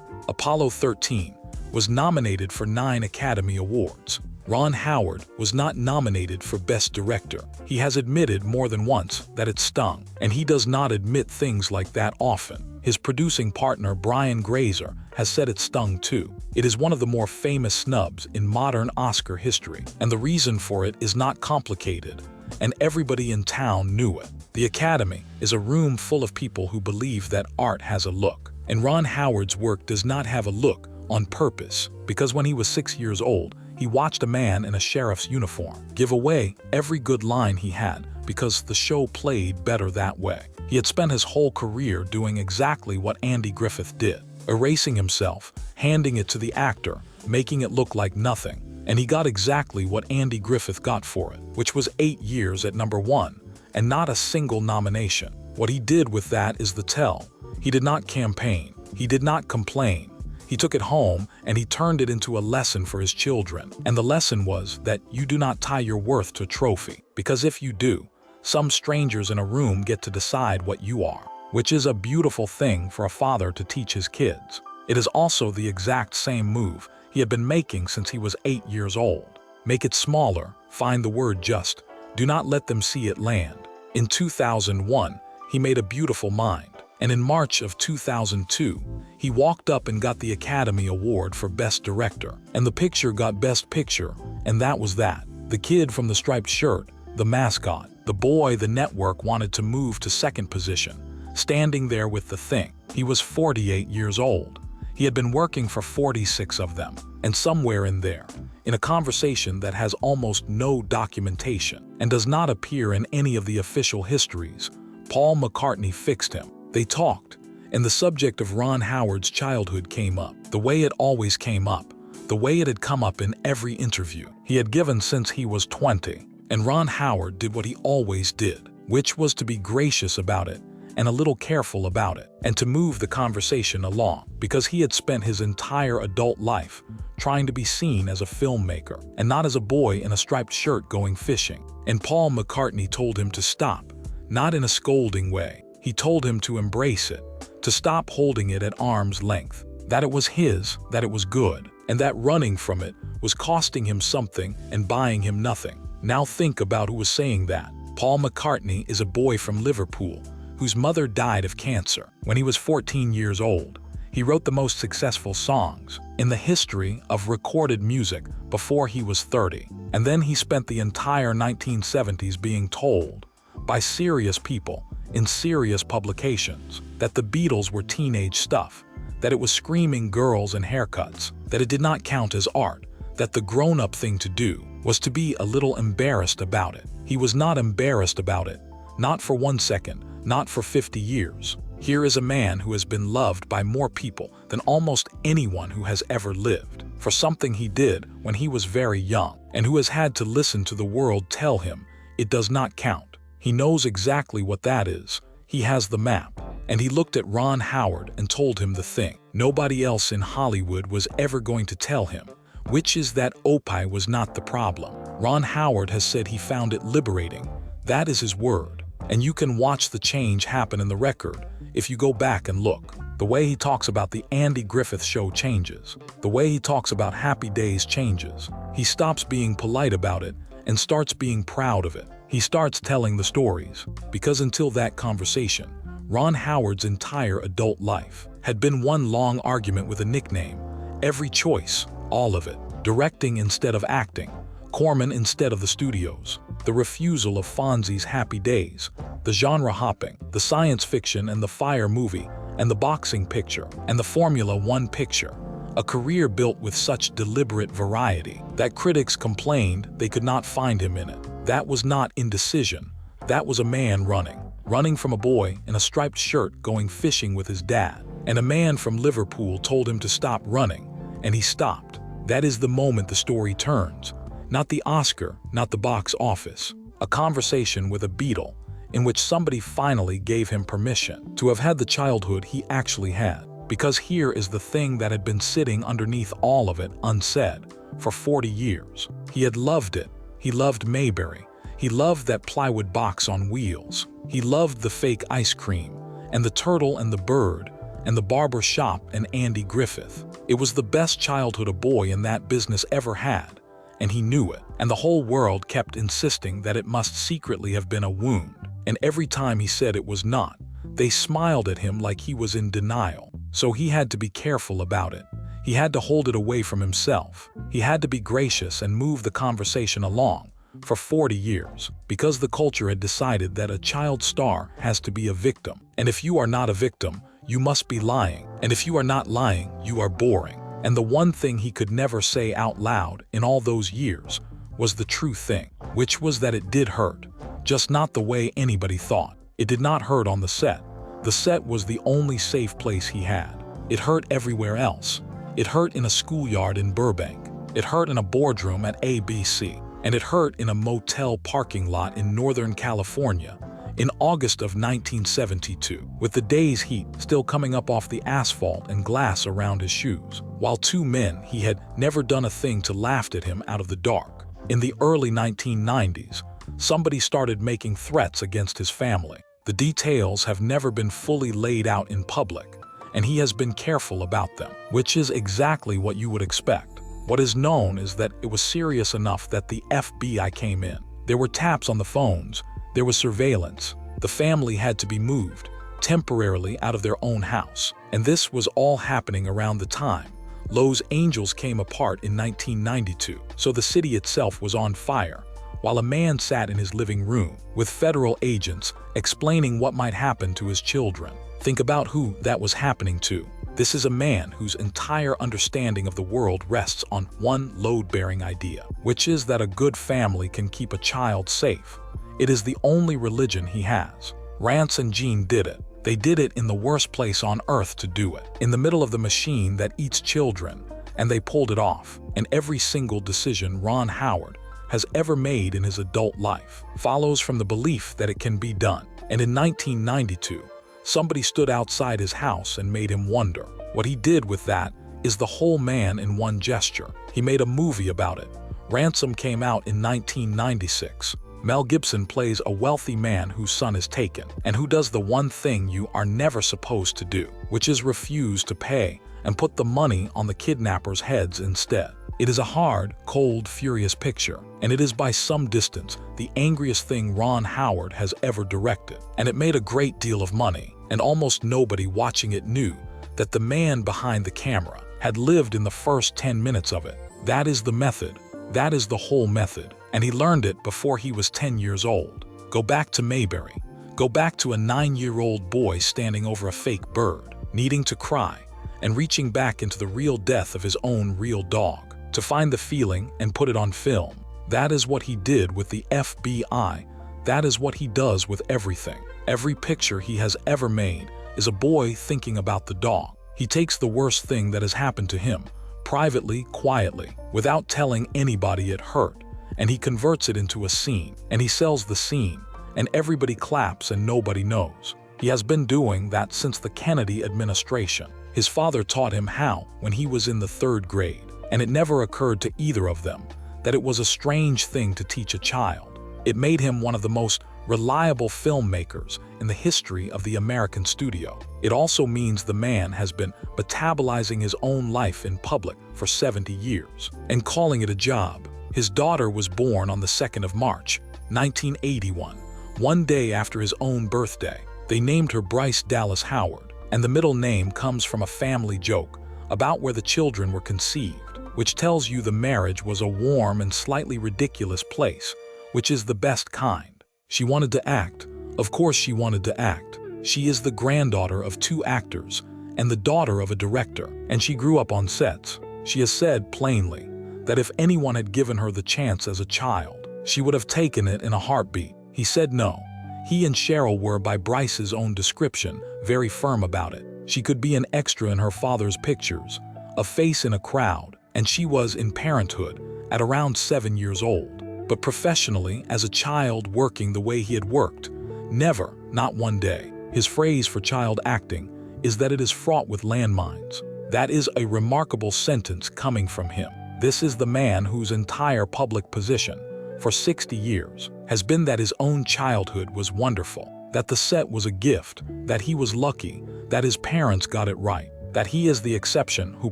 Apollo 13 was nominated for 9 Academy Awards. Ron Howard was not nominated for Best Director. He has admitted more than once that it stung, and he does not admit things like that often. His producing partner Brian Grazer has said it stung too. It is one of the more famous snubs in modern Oscar history, and the reason for it is not complicated, and everybody in town knew it. The Academy is a room full of people who believe that art has a look, and Ron Howard's work does not have a look on purpose, because when he was 6 years old, he watched a man in a sheriff's uniform give away every good line he had because the show played better that way. He had spent his whole career doing exactly what Andy Griffith did, erasing himself, handing it to the actor, making it look like nothing. And he got exactly what Andy Griffith got for it, which was 8 years at #1, and not a single nomination. What he did with that is the tell. He did not campaign. He did not complain. He took it home and he turned it into a lesson for his children. And the lesson was that you do not tie your worth to a trophy, because if you do, some strangers in a room get to decide what you are, which is a beautiful thing for a father to teach his kids. It is also the exact same move he had been making since he was 8 years old. Make it smaller, find the word just, do not let them see it land. In 2001, he made A Beautiful Mind, and in March of 2002, he walked up and got the Academy Award for Best Director, and the picture got Best Picture, and that was that. The kid from the striped shirt, the mascot, the boy the network wanted to move to second position, standing there with the thing. He was 48 years old. He had been working for 46 of them, and somewhere in there, in a conversation that has almost no documentation and does not appear in any of the official histories, Paul McCartney fixed him. They talked, and the subject of Ron Howard's childhood came up, the way it always came up, the way it had come up in every interview he had given since he was 20. And Ron Howard did what he always did, which was to be gracious about it and a little careful about it, and to move the conversation along, because he had spent his entire adult life trying to be seen as a filmmaker and not as a boy in a striped shirt going fishing. And Paul McCartney told him to stop, not in a scolding way. He told him to embrace it, to stop holding it at arm's length, that it was his, that it was good, and that running from it was costing him something and buying him nothing. Now think about who was saying that. Paul McCartney is a boy from Liverpool whose mother died of cancer when he was 14 years old. He wrote the most successful songs in the history of recorded music before he was 30, and then he spent the entire 1970s being told by serious people in serious publications that the Beatles were teenage stuff, that it was screaming girls and haircuts, that it did not count as art, that the grown-up thing to do was to be a little embarrassed about it. He was not embarrassed about it, not for 1 second, not for 50 years. Here is a man who has been loved by more people than almost anyone who has ever lived, for something he did when he was very young, and who has had to listen to the world tell him it does not count. He knows exactly what that is. He has the map. And he looked at Ron Howard and told him the thing nobody else in Hollywood was ever going to tell him, which is that Opie was not the problem. Ron Howard has said he found it liberating. That is his word. And you can watch the change happen in the record if you go back and look. The way he talks about the Andy Griffith Show changes. The way he talks about Happy Days changes. He stops being polite about it and starts being proud of it. He starts telling the stories, because until that conversation, Ron Howard's entire adult life had been one long argument with a nickname. Every choice, all of it. Directing instead of acting, Corman instead of the studios, the refusal of Fonzie's Happy Days, the genre hopping, the science fiction and the fire movie, and the boxing picture, and the Formula One picture. A career built with such deliberate variety that critics complained they could not find him in it. That was not indecision. That was a man running from a boy in a striped shirt going fishing with his dad. And a man from Liverpool told him to stop running, and he stopped. That is the moment the story turns. Not the Oscar, not the box office. A conversation with a Beatle in which somebody finally gave him permission to have had the childhood he actually had. Because here is the thing that had been sitting underneath all of it unsaid for 40 years. He had loved it. He loved Mayberry. He loved that plywood box on wheels. He loved the fake ice cream, and the turtle and the bird, and the barber shop and Andy Griffith. It was the best childhood a boy in that business ever had, and he knew it. And the whole world kept insisting that it must secretly have been a wound. And every time he said it was not, They smiled at him like he was in denial, so he had to be careful about it. He had to hold it away from himself. He had to be gracious and move the conversation along for 40 years, because the culture had decided that a child star has to be a victim. And if you are not a victim, you must be lying. And if you are not lying, you are boring. And the one thing he could never say out loud in all those years was the true thing, which was that it did hurt, just not the way anybody thought. It did not hurt on the set. The set was the only safe place he had. It hurt everywhere else. It hurt in a schoolyard in Burbank. It hurt in a boardroom at ABC. And it hurt in a motel parking lot in Northern California in August of 1972, with the day's heat still coming up off the asphalt and glass around his shoes, while two men he had never done a thing to laughed at him out of the dark. In the early 1990s, somebody started making threats against his family. The details have never been fully laid out in public, and he has been careful about them, which is exactly what you would expect. What is known is that it was serious enough that the FBI came in. There were taps on the phones. There was surveillance. The family had to be moved temporarily out of their own house. And this was all happening around the time Los Angeles came apart in 1992. So the city itself was on fire, while a man sat in his living room with federal agents explaining what might happen to his children. Think about who that was happening to. This is a man whose entire understanding of the world rests on one load-bearing idea, which is that a good family can keep a child safe. It is the only religion he has. Rance and Jean did it. They did it in the worst place on earth to do it, in the middle of the machine that eats children, and they pulled it off. And every single decision Ron Howard has ever made in his adult life follows from the belief that it can be done. And in 1992, somebody stood outside his house and made him wonder. What he did with that is the whole man in one gesture. He made a movie about it. Ransom came out in 1996. Mel Gibson plays a wealthy man whose son is taken, and who does the one thing you are never supposed to do, which is refuse to pay and put the money on the kidnappers' heads instead. It is a hard, cold, furious picture, and it is by some distance the angriest thing Ron Howard has ever directed. And it made a great deal of money, and almost nobody watching it knew that the man behind the camera had lived in the first 10 minutes of it. That is the method. That is the whole method. And he learned it before he was 10 years old. Go back to Mayberry. Go back to a 9-year-old boy standing over a fake bird, needing to cry, and reaching back into the real death of his own real dog, to find the feeling and put it on film. That is what he did with the FBI. That is what he does with everything. Every picture he has ever made is a boy thinking about the dog. He takes the worst thing that has happened to him, privately, quietly, without telling anybody it hurt, and he converts it into a scene, and he sells the scene, and everybody claps and nobody knows. He has been doing that since the Kennedy administration. His father taught him how when he was in the 3rd grade, and it never occurred to either of them that it was a strange thing to teach a child. It made him one of the most reliable filmmakers in the history of the American studio. It also means the man has been metabolizing his own life in public for 70 years and calling it a job. His daughter was born on the 2nd of March, 1981, one day after his own birthday. They named her Bryce Dallas Howard, and the middle name comes from a family joke about where the children were conceived, which tells you the marriage was a warm and slightly ridiculous place, which is the best kind. She wanted to act. Of course she wanted to act. She is the granddaughter of 2 actors and the daughter of a director, and she grew up on sets. She has said plainly that if anyone had given her the chance as a child, she would have taken it in a heartbeat. He said no. He and Cheryl were, by Bryce's own description, very firm about it. She could be an extra in her father's pictures, a face in a crowd, and she was in parenthood at around 7 years old. But professionally, as a child working the way he had worked, never, not one day. His phrase for child acting is that it is fraught with landmines. That is a remarkable sentence coming from him. This is the man whose entire public position for 60 years has been that his own childhood was wonderful, that the set was a gift, that he was lucky, that his parents got it right, that he is the exception who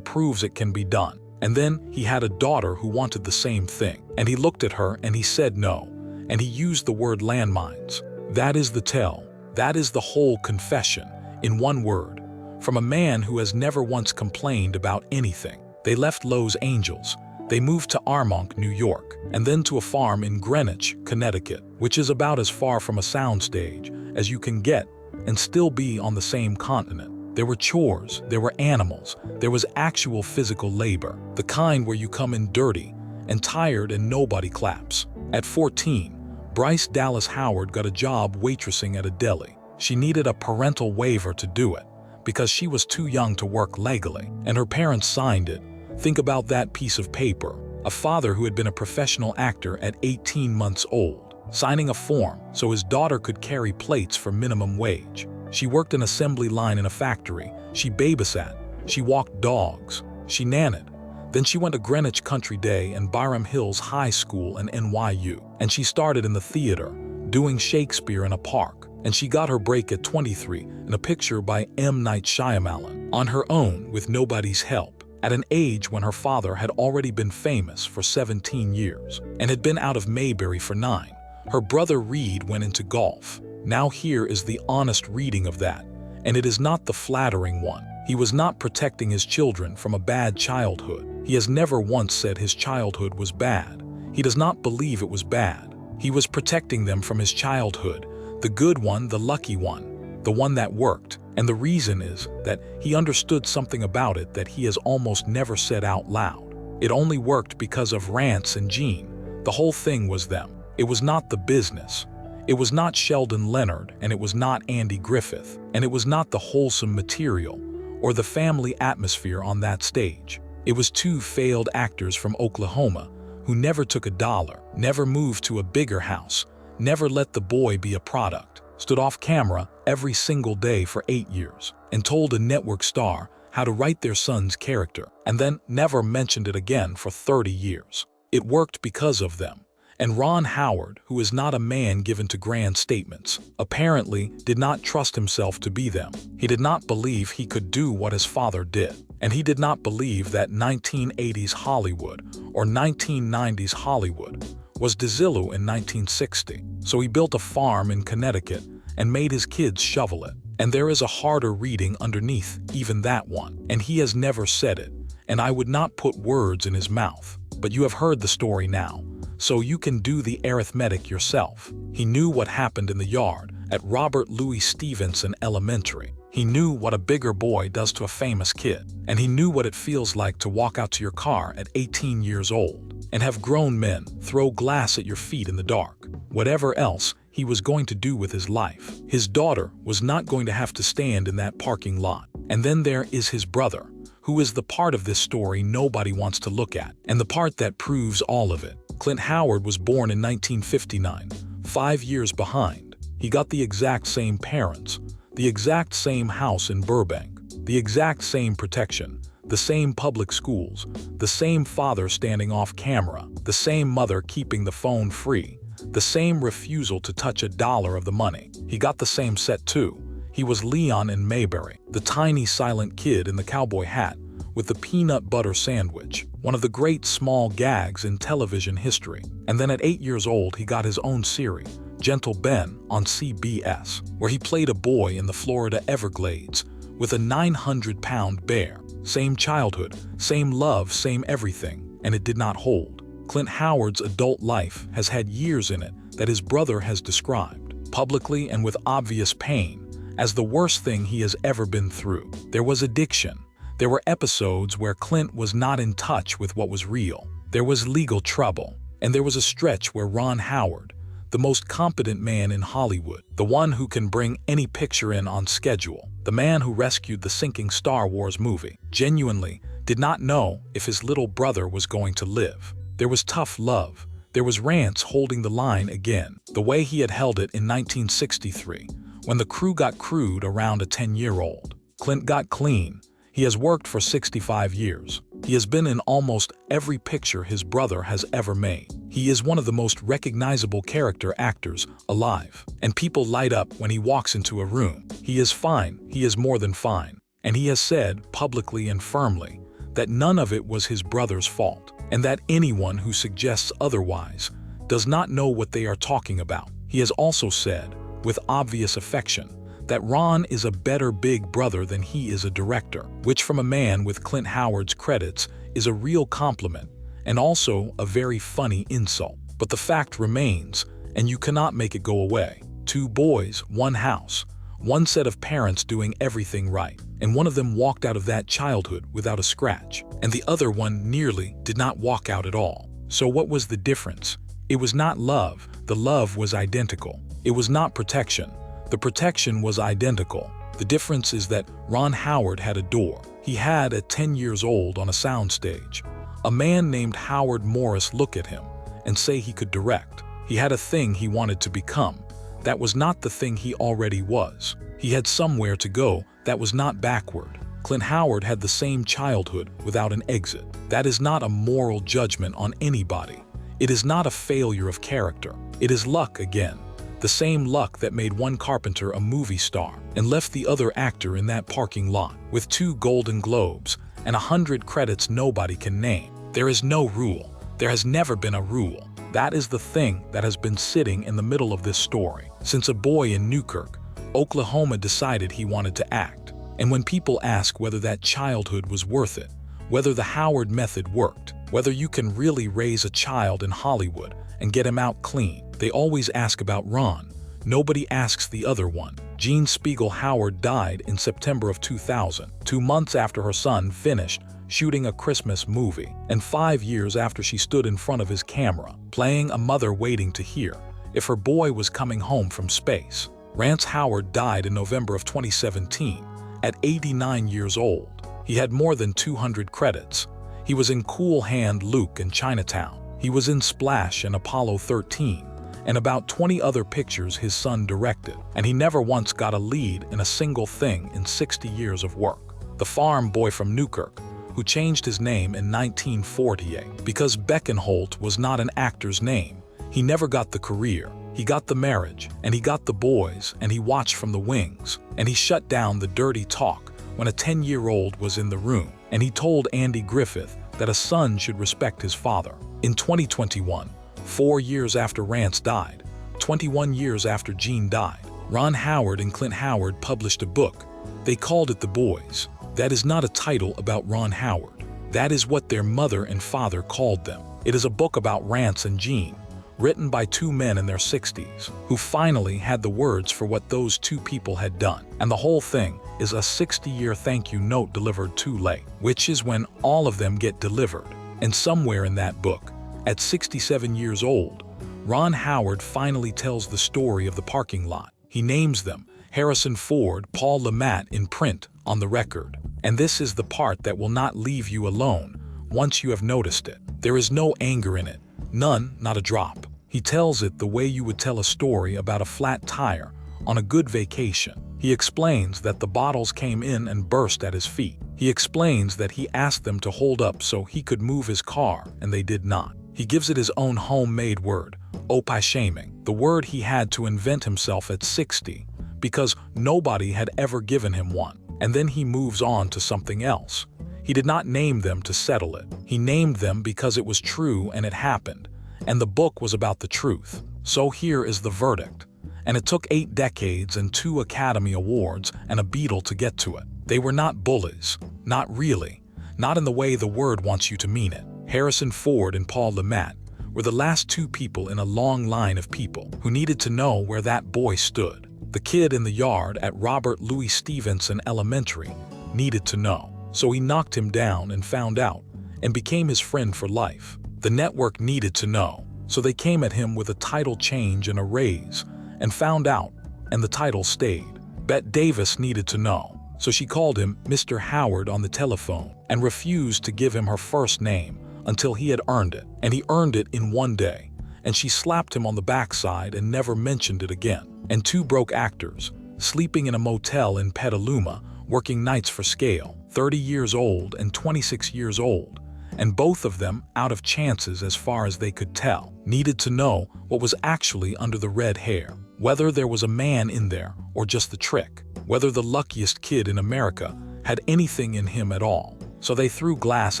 proves it can be done. And then he had a daughter who wanted the same thing, and he looked at her and he said no, and he used the word landmines. That is the tell. That is the whole confession, in one word, from a man who has never once complained about anything. They left Los Angeles. They moved to Armonk, New York, and then to a farm in Greenwich, Connecticut, which is about as far from a soundstage as you can get and still be on the same continent. There were chores, there were animals, there was actual physical labor, the kind where you come in dirty and tired and nobody claps. At 14, Bryce Dallas Howard got a job waitressing at a deli. She needed a parental waiver to do it because she was too young to work legally, and her parents signed it. Think about that piece of paper. A father who had been a professional actor at 18 months old, signing a form so his daughter could carry plates for minimum wage. She worked an assembly line in a factory. She babysat. She walked dogs. She nanned. Then she went to Greenwich Country Day and Byram Hills High School and NYU. And she started in the theater, doing Shakespeare in a park. And she got her break at 23 in a picture by M. Night Shyamalan, on her own with nobody's help, at an age when her father had already been famous for 17 years and had been out of Mayberry for 9. Her brother Reed went into golf. Now here is the honest reading of that, and it is not the flattering one. He was not protecting his children from a bad childhood. He has never once said his childhood was bad. He does not believe it was bad. He was protecting them from his childhood, the good one, the lucky one, the one that worked. And the reason is that he understood something about it that he has almost never said out loud. It only worked because of Rance and Jean. The whole thing was them. It was not the business. It was not Sheldon Leonard, and it was not Andy Griffith, and it was not the wholesome material or the family atmosphere on that stage. It was two failed actors from Oklahoma who never took a dollar, never moved to a bigger house, never let the boy be a product, stood off camera every single day for 8 years, and told a network star how to write their son's character, and then never mentioned it again for 30 years. It worked because of them. And Ron Howard, who is not a man given to grand statements, apparently did not trust himself to be them. He did not believe he could do what his father did. And he did not believe that 1980s Hollywood or 1990s Hollywood was Desilu in 1960. So he built a farm in Connecticut and made his kids shovel it. And there is a harder reading underneath even that one. And he has never said it. And I would not put words in his mouth. But you have heard the story now, so you can do the arithmetic yourself. He knew what happened in the yard at Robert Louis Stevenson Elementary. He knew what a bigger boy does to a famous kid. And he knew what it feels like to walk out to your car at 18 years old and have grown men throw glass at your feet in the dark. Whatever else he was going to do with his life, his daughter was not going to have to stand in that parking lot. And then there is his brother, who is the part of this story nobody wants to look at, and the part that proves all of it. Clint Howard was born in 1959, 5 years behind. He got the exact same parents, the exact same house in Burbank, the exact same protection, the same public schools, the same father standing off camera, the same mother keeping the phone free, the same refusal to touch a dollar of the money. He got the same set too. He was Leon in Mayberry, the tiny silent kid in the cowboy hat with the peanut butter sandwich, one of the great small gags in television history. And then at 8 years old, he got his own series, Gentle Ben, on CBS, where he played a boy in the Florida Everglades with a 900-pound bear. Same childhood, same love, same everything, and it did not hold. Clint Howard's adult life has had years in it that his brother has described, publicly and with obvious pain, as the worst thing he has ever been through. There was addiction. There were episodes where Clint was not in touch with what was real. There was legal trouble. And there was a stretch where Ron Howard, the most competent man in Hollywood, the one who can bring any picture in on schedule, the man who rescued the sinking Star Wars movie, genuinely did not know if his little brother was going to live. There was tough love. There was Rance holding the line again, the way he had held it in 1963, when the crew got crude around a 10-year-old. Clint got clean. He has worked for 65 years. He has been in almost every picture his brother has ever made. He is one of the most recognizable character actors alive. And people light up when he walks into a room. He is fine. He is more than fine. And he has said, publicly and firmly, that none of it was his brother's fault, and that anyone who suggests otherwise does not know what they are talking about. He has also said, with obvious affection, that Ron is a better big brother than he is a director, which from a man with Clint Howard's credits is a real compliment and also a very funny insult. But the fact remains, and you cannot make it go away. 2 boys, 1 house, 1 set of parents doing everything right, and one of them walked out of that childhood without a scratch, and the other one nearly did not walk out at all. So what was the difference? It was not love. The love was identical. It was not protection. The protection was identical. The difference is that Ron Howard had a door. He had, at 10 years old on a soundstage, a man named Howard Morris look at him and say he could direct. He had a thing he wanted to become. That was not the thing he already was. He had somewhere to go that was not backward. Clint Howard had the same childhood without an exit. That is not a moral judgment on anybody. It is not a failure of character. It is luck again. The same luck that made one carpenter a movie star and left the other actor in that parking lot with 2 Golden Globes and 100 credits nobody can name. There is no rule. There has never been a rule. That is the thing that has been sitting in the middle of this story since a boy in Newkirk, Oklahoma decided he wanted to act. And when people ask whether that childhood was worth it, whether the Howard method worked, whether you can really raise a child in Hollywood and get him out clean, they always ask about Ron. Nobody asks the other one. Jean Spiegel Howard died in September of 2000, 2 months after her son finished shooting a Christmas movie, and 5 years after she stood in front of his camera, playing a mother waiting to hear if her boy was coming home from space. Rance Howard died in November of 2017 at 89 years old. He had more than 200 credits. He was in Cool Hand Luke and Chinatown. He was in Splash and Apollo 13, and about 20 other pictures his son directed, and he never once got a lead in a single thing in 60 years of work. The farm boy from Newkirk, who changed his name in 1948 because Beckenholt was not an actor's name. He never got the career. He got the marriage, and he got the boys, and he watched from the wings, and he shut down the dirty talk when a 10-year-old was in the room, and he told Andy Griffith that a son should respect his father. In 2021, 4 years after Rance died, 21 years after Jean died, Ron Howard and Clint Howard published a book. They called it The Boys. That is not a title about Ron Howard. That is what their mother and father called them. It is a book about Rance and Jean, written by 2 men in their 60s, who finally had the words for what those 2 people had done. And the whole thing is a 60-year thank you note delivered too late, which is when all of them get delivered. And somewhere in that book, at 67 years old, Ron Howard finally tells the story of the parking lot. He names them Harrison Ford, Paul Le Mat in print on the record. And this is the part that will not leave you alone once you have noticed it. There is no anger in it. None, not a drop. He tells it the way you would tell a story about a flat tire on a good vacation. He explains that the bottles came in and burst at his feet. He explains that he asked them to hold up so he could move his car, and they did not. He gives it his own homemade word, opie shaming, the word he had to invent himself at 60 because nobody had ever given him one. And then he moves on to something else. He did not name them to settle it. He named them because it was true and it happened. And the book was about the truth. So here is the verdict. And it took 8 decades and 2 Academy Awards and a Beatle to get to it. They were not bullies. Not really. Not in the way the word wants you to mean it. Harrison Ford and Paul Le Mat were the last 2 people in a long line of people who needed to know where that boy stood. The kid in the yard at Robert Louis Stevenson Elementary needed to know. So he knocked him down and found out, and became his friend for life. The network needed to know, so they came at him with a title change and a raise, and found out, and the title stayed. Bette Davis needed to know, so she called him Mr. Howard on the telephone and refused to give him her first name until he had earned it, and he earned it in 1 day, and she slapped him on the backside and never mentioned it again. And 2 broke actors, sleeping in a motel in Petaluma, working nights for scale, 30 years old and 26 years old, and both of them out of chances as far as they could tell, needed to know what was actually under the red hair, whether there was a man in there or just the trick, whether the luckiest kid in America had anything in him at all. So they threw glass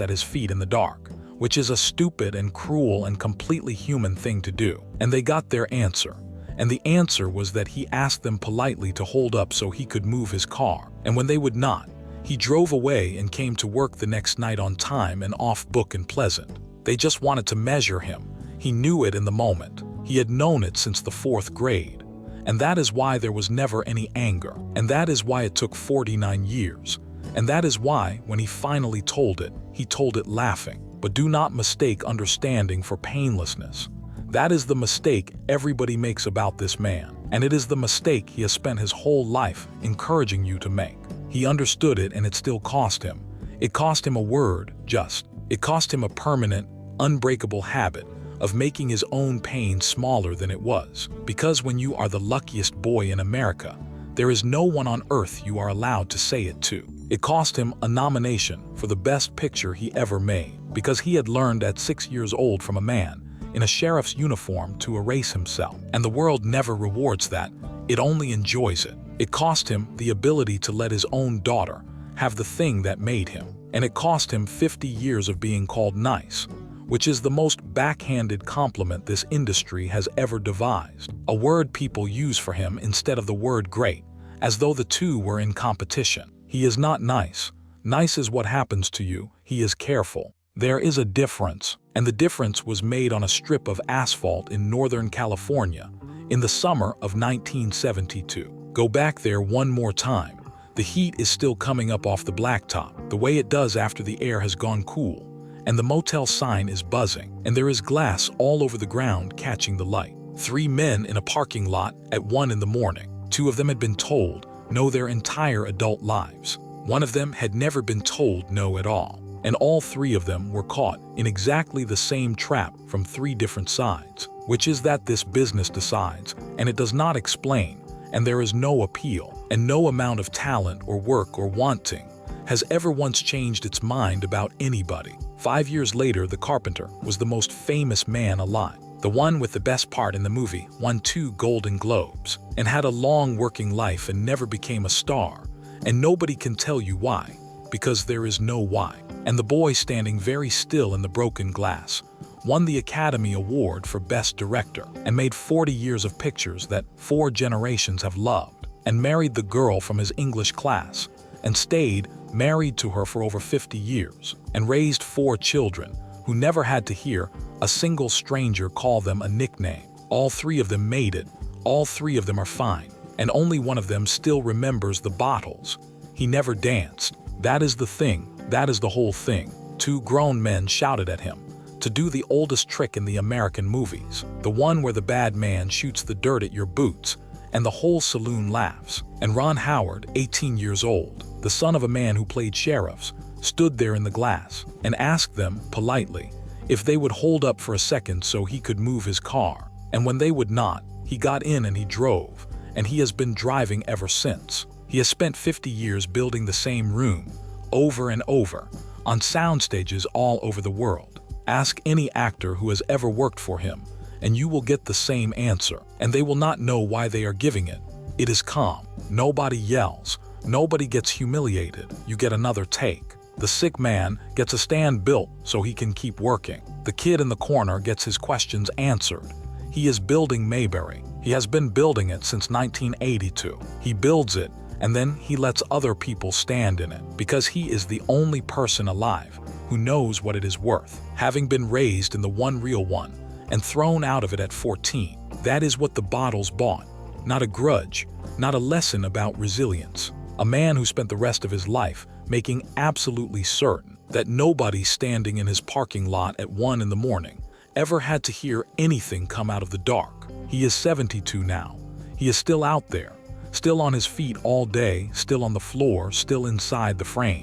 at his feet in the dark, which is a stupid and cruel and completely human thing to do, and they got their answer. And the answer was that he asked them politely to hold up so he could move his car. And when they would not, he drove away and came to work the next night on time and off book and pleasant. They just wanted to measure him. He knew it in the moment. He had known it since the 4th grade. And that is why there was never any anger. And that is why it took 49 years. And that is why, when he finally told it, he told it laughing. But do not mistake understanding for painlessness. That is the mistake everybody makes about this man. And it is the mistake he has spent his whole life encouraging you to make. He understood it, and it still cost him. It cost him a word, just. It cost him a permanent, unbreakable habit of making his own pain smaller than it was. Because when you are the luckiest boy in America, there is no one on earth you are allowed to say it to. It cost him a nomination for the best picture he ever made, because he had learned at 6 years old from a man in a sheriff's uniform to erase himself. And the world never rewards that, it only enjoys it. It cost him the ability to let his own daughter have the thing that made him. And it cost him 50 years of being called nice, which is the most backhanded compliment this industry has ever devised. A word people use for him instead of the word great, as though the two were in competition. He is not nice. Nice is what happens to you. He is careful. There is a difference, and the difference was made on a strip of asphalt in Northern California in the summer of 1972. Go back there one more time. The heat is still coming up off the blacktop, the way it does after the air has gone cool, and the motel sign is buzzing, and there is glass all over the ground catching the light. 3 men in a parking lot at 1 in the morning. 2 of them had been told no their entire adult lives. 1 of them had never been told no at all. And all 3 of them were caught in exactly the same trap from 3 different sides, which is that this business decides, and it does not explain, and there is no appeal, and no amount of talent or work or wanting has ever once changed its mind about anybody. 5 years later, the carpenter was the most famous man alive. The one with the best part in the movie won 2 Golden Globes, and had a long working life and never became a star, and nobody can tell you why, because there is no why. And the boy standing very still in the broken glass won the Academy Award for Best Director, and made 40 years of pictures that 4 generations have loved, and married the girl from his English class, and stayed married to her for over 50 years, and raised 4 children who never had to hear a single stranger call them a nickname. All 3 of them made it, all 3 of them are fine, and only one of them still remembers the bottles. He never danced. That is the thing. That is the whole thing. 2 grown men shouted at him to do the oldest trick in the American movies, the one where the bad man shoots the dirt at your boots, and the whole saloon laughs. And Ron Howard, 18 years old, the son of a man who played sheriffs, stood there in the glass and asked them politely if they would hold up for a second so he could move his car. And when they would not, he got in and he drove, and he has been driving ever since. He has spent 50 years building the same room, over and over, on sound stages all over the world. Ask any actor who has ever worked for him, and you will get the same answer, and they will not know why they are giving it. It is calm. Nobody yells. Nobody gets humiliated. You get another take. The sick man gets a stand built so he can keep working. The kid in the corner gets his questions answered. He is building Mayberry. He has been building it since 1982. He builds it, and then he lets other people stand in it, because he is the only person alive who knows what it is worth, having been raised in the one real one and thrown out of it at 14. That is what the bottles bought. Not a grudge, not a lesson about resilience. A man who spent the rest of his life making absolutely certain that nobody standing in his parking lot at 1 in the morning ever had to hear anything come out of the dark. He is 72 now. He is still out there, still on his feet all day, still on the floor, still inside the frame.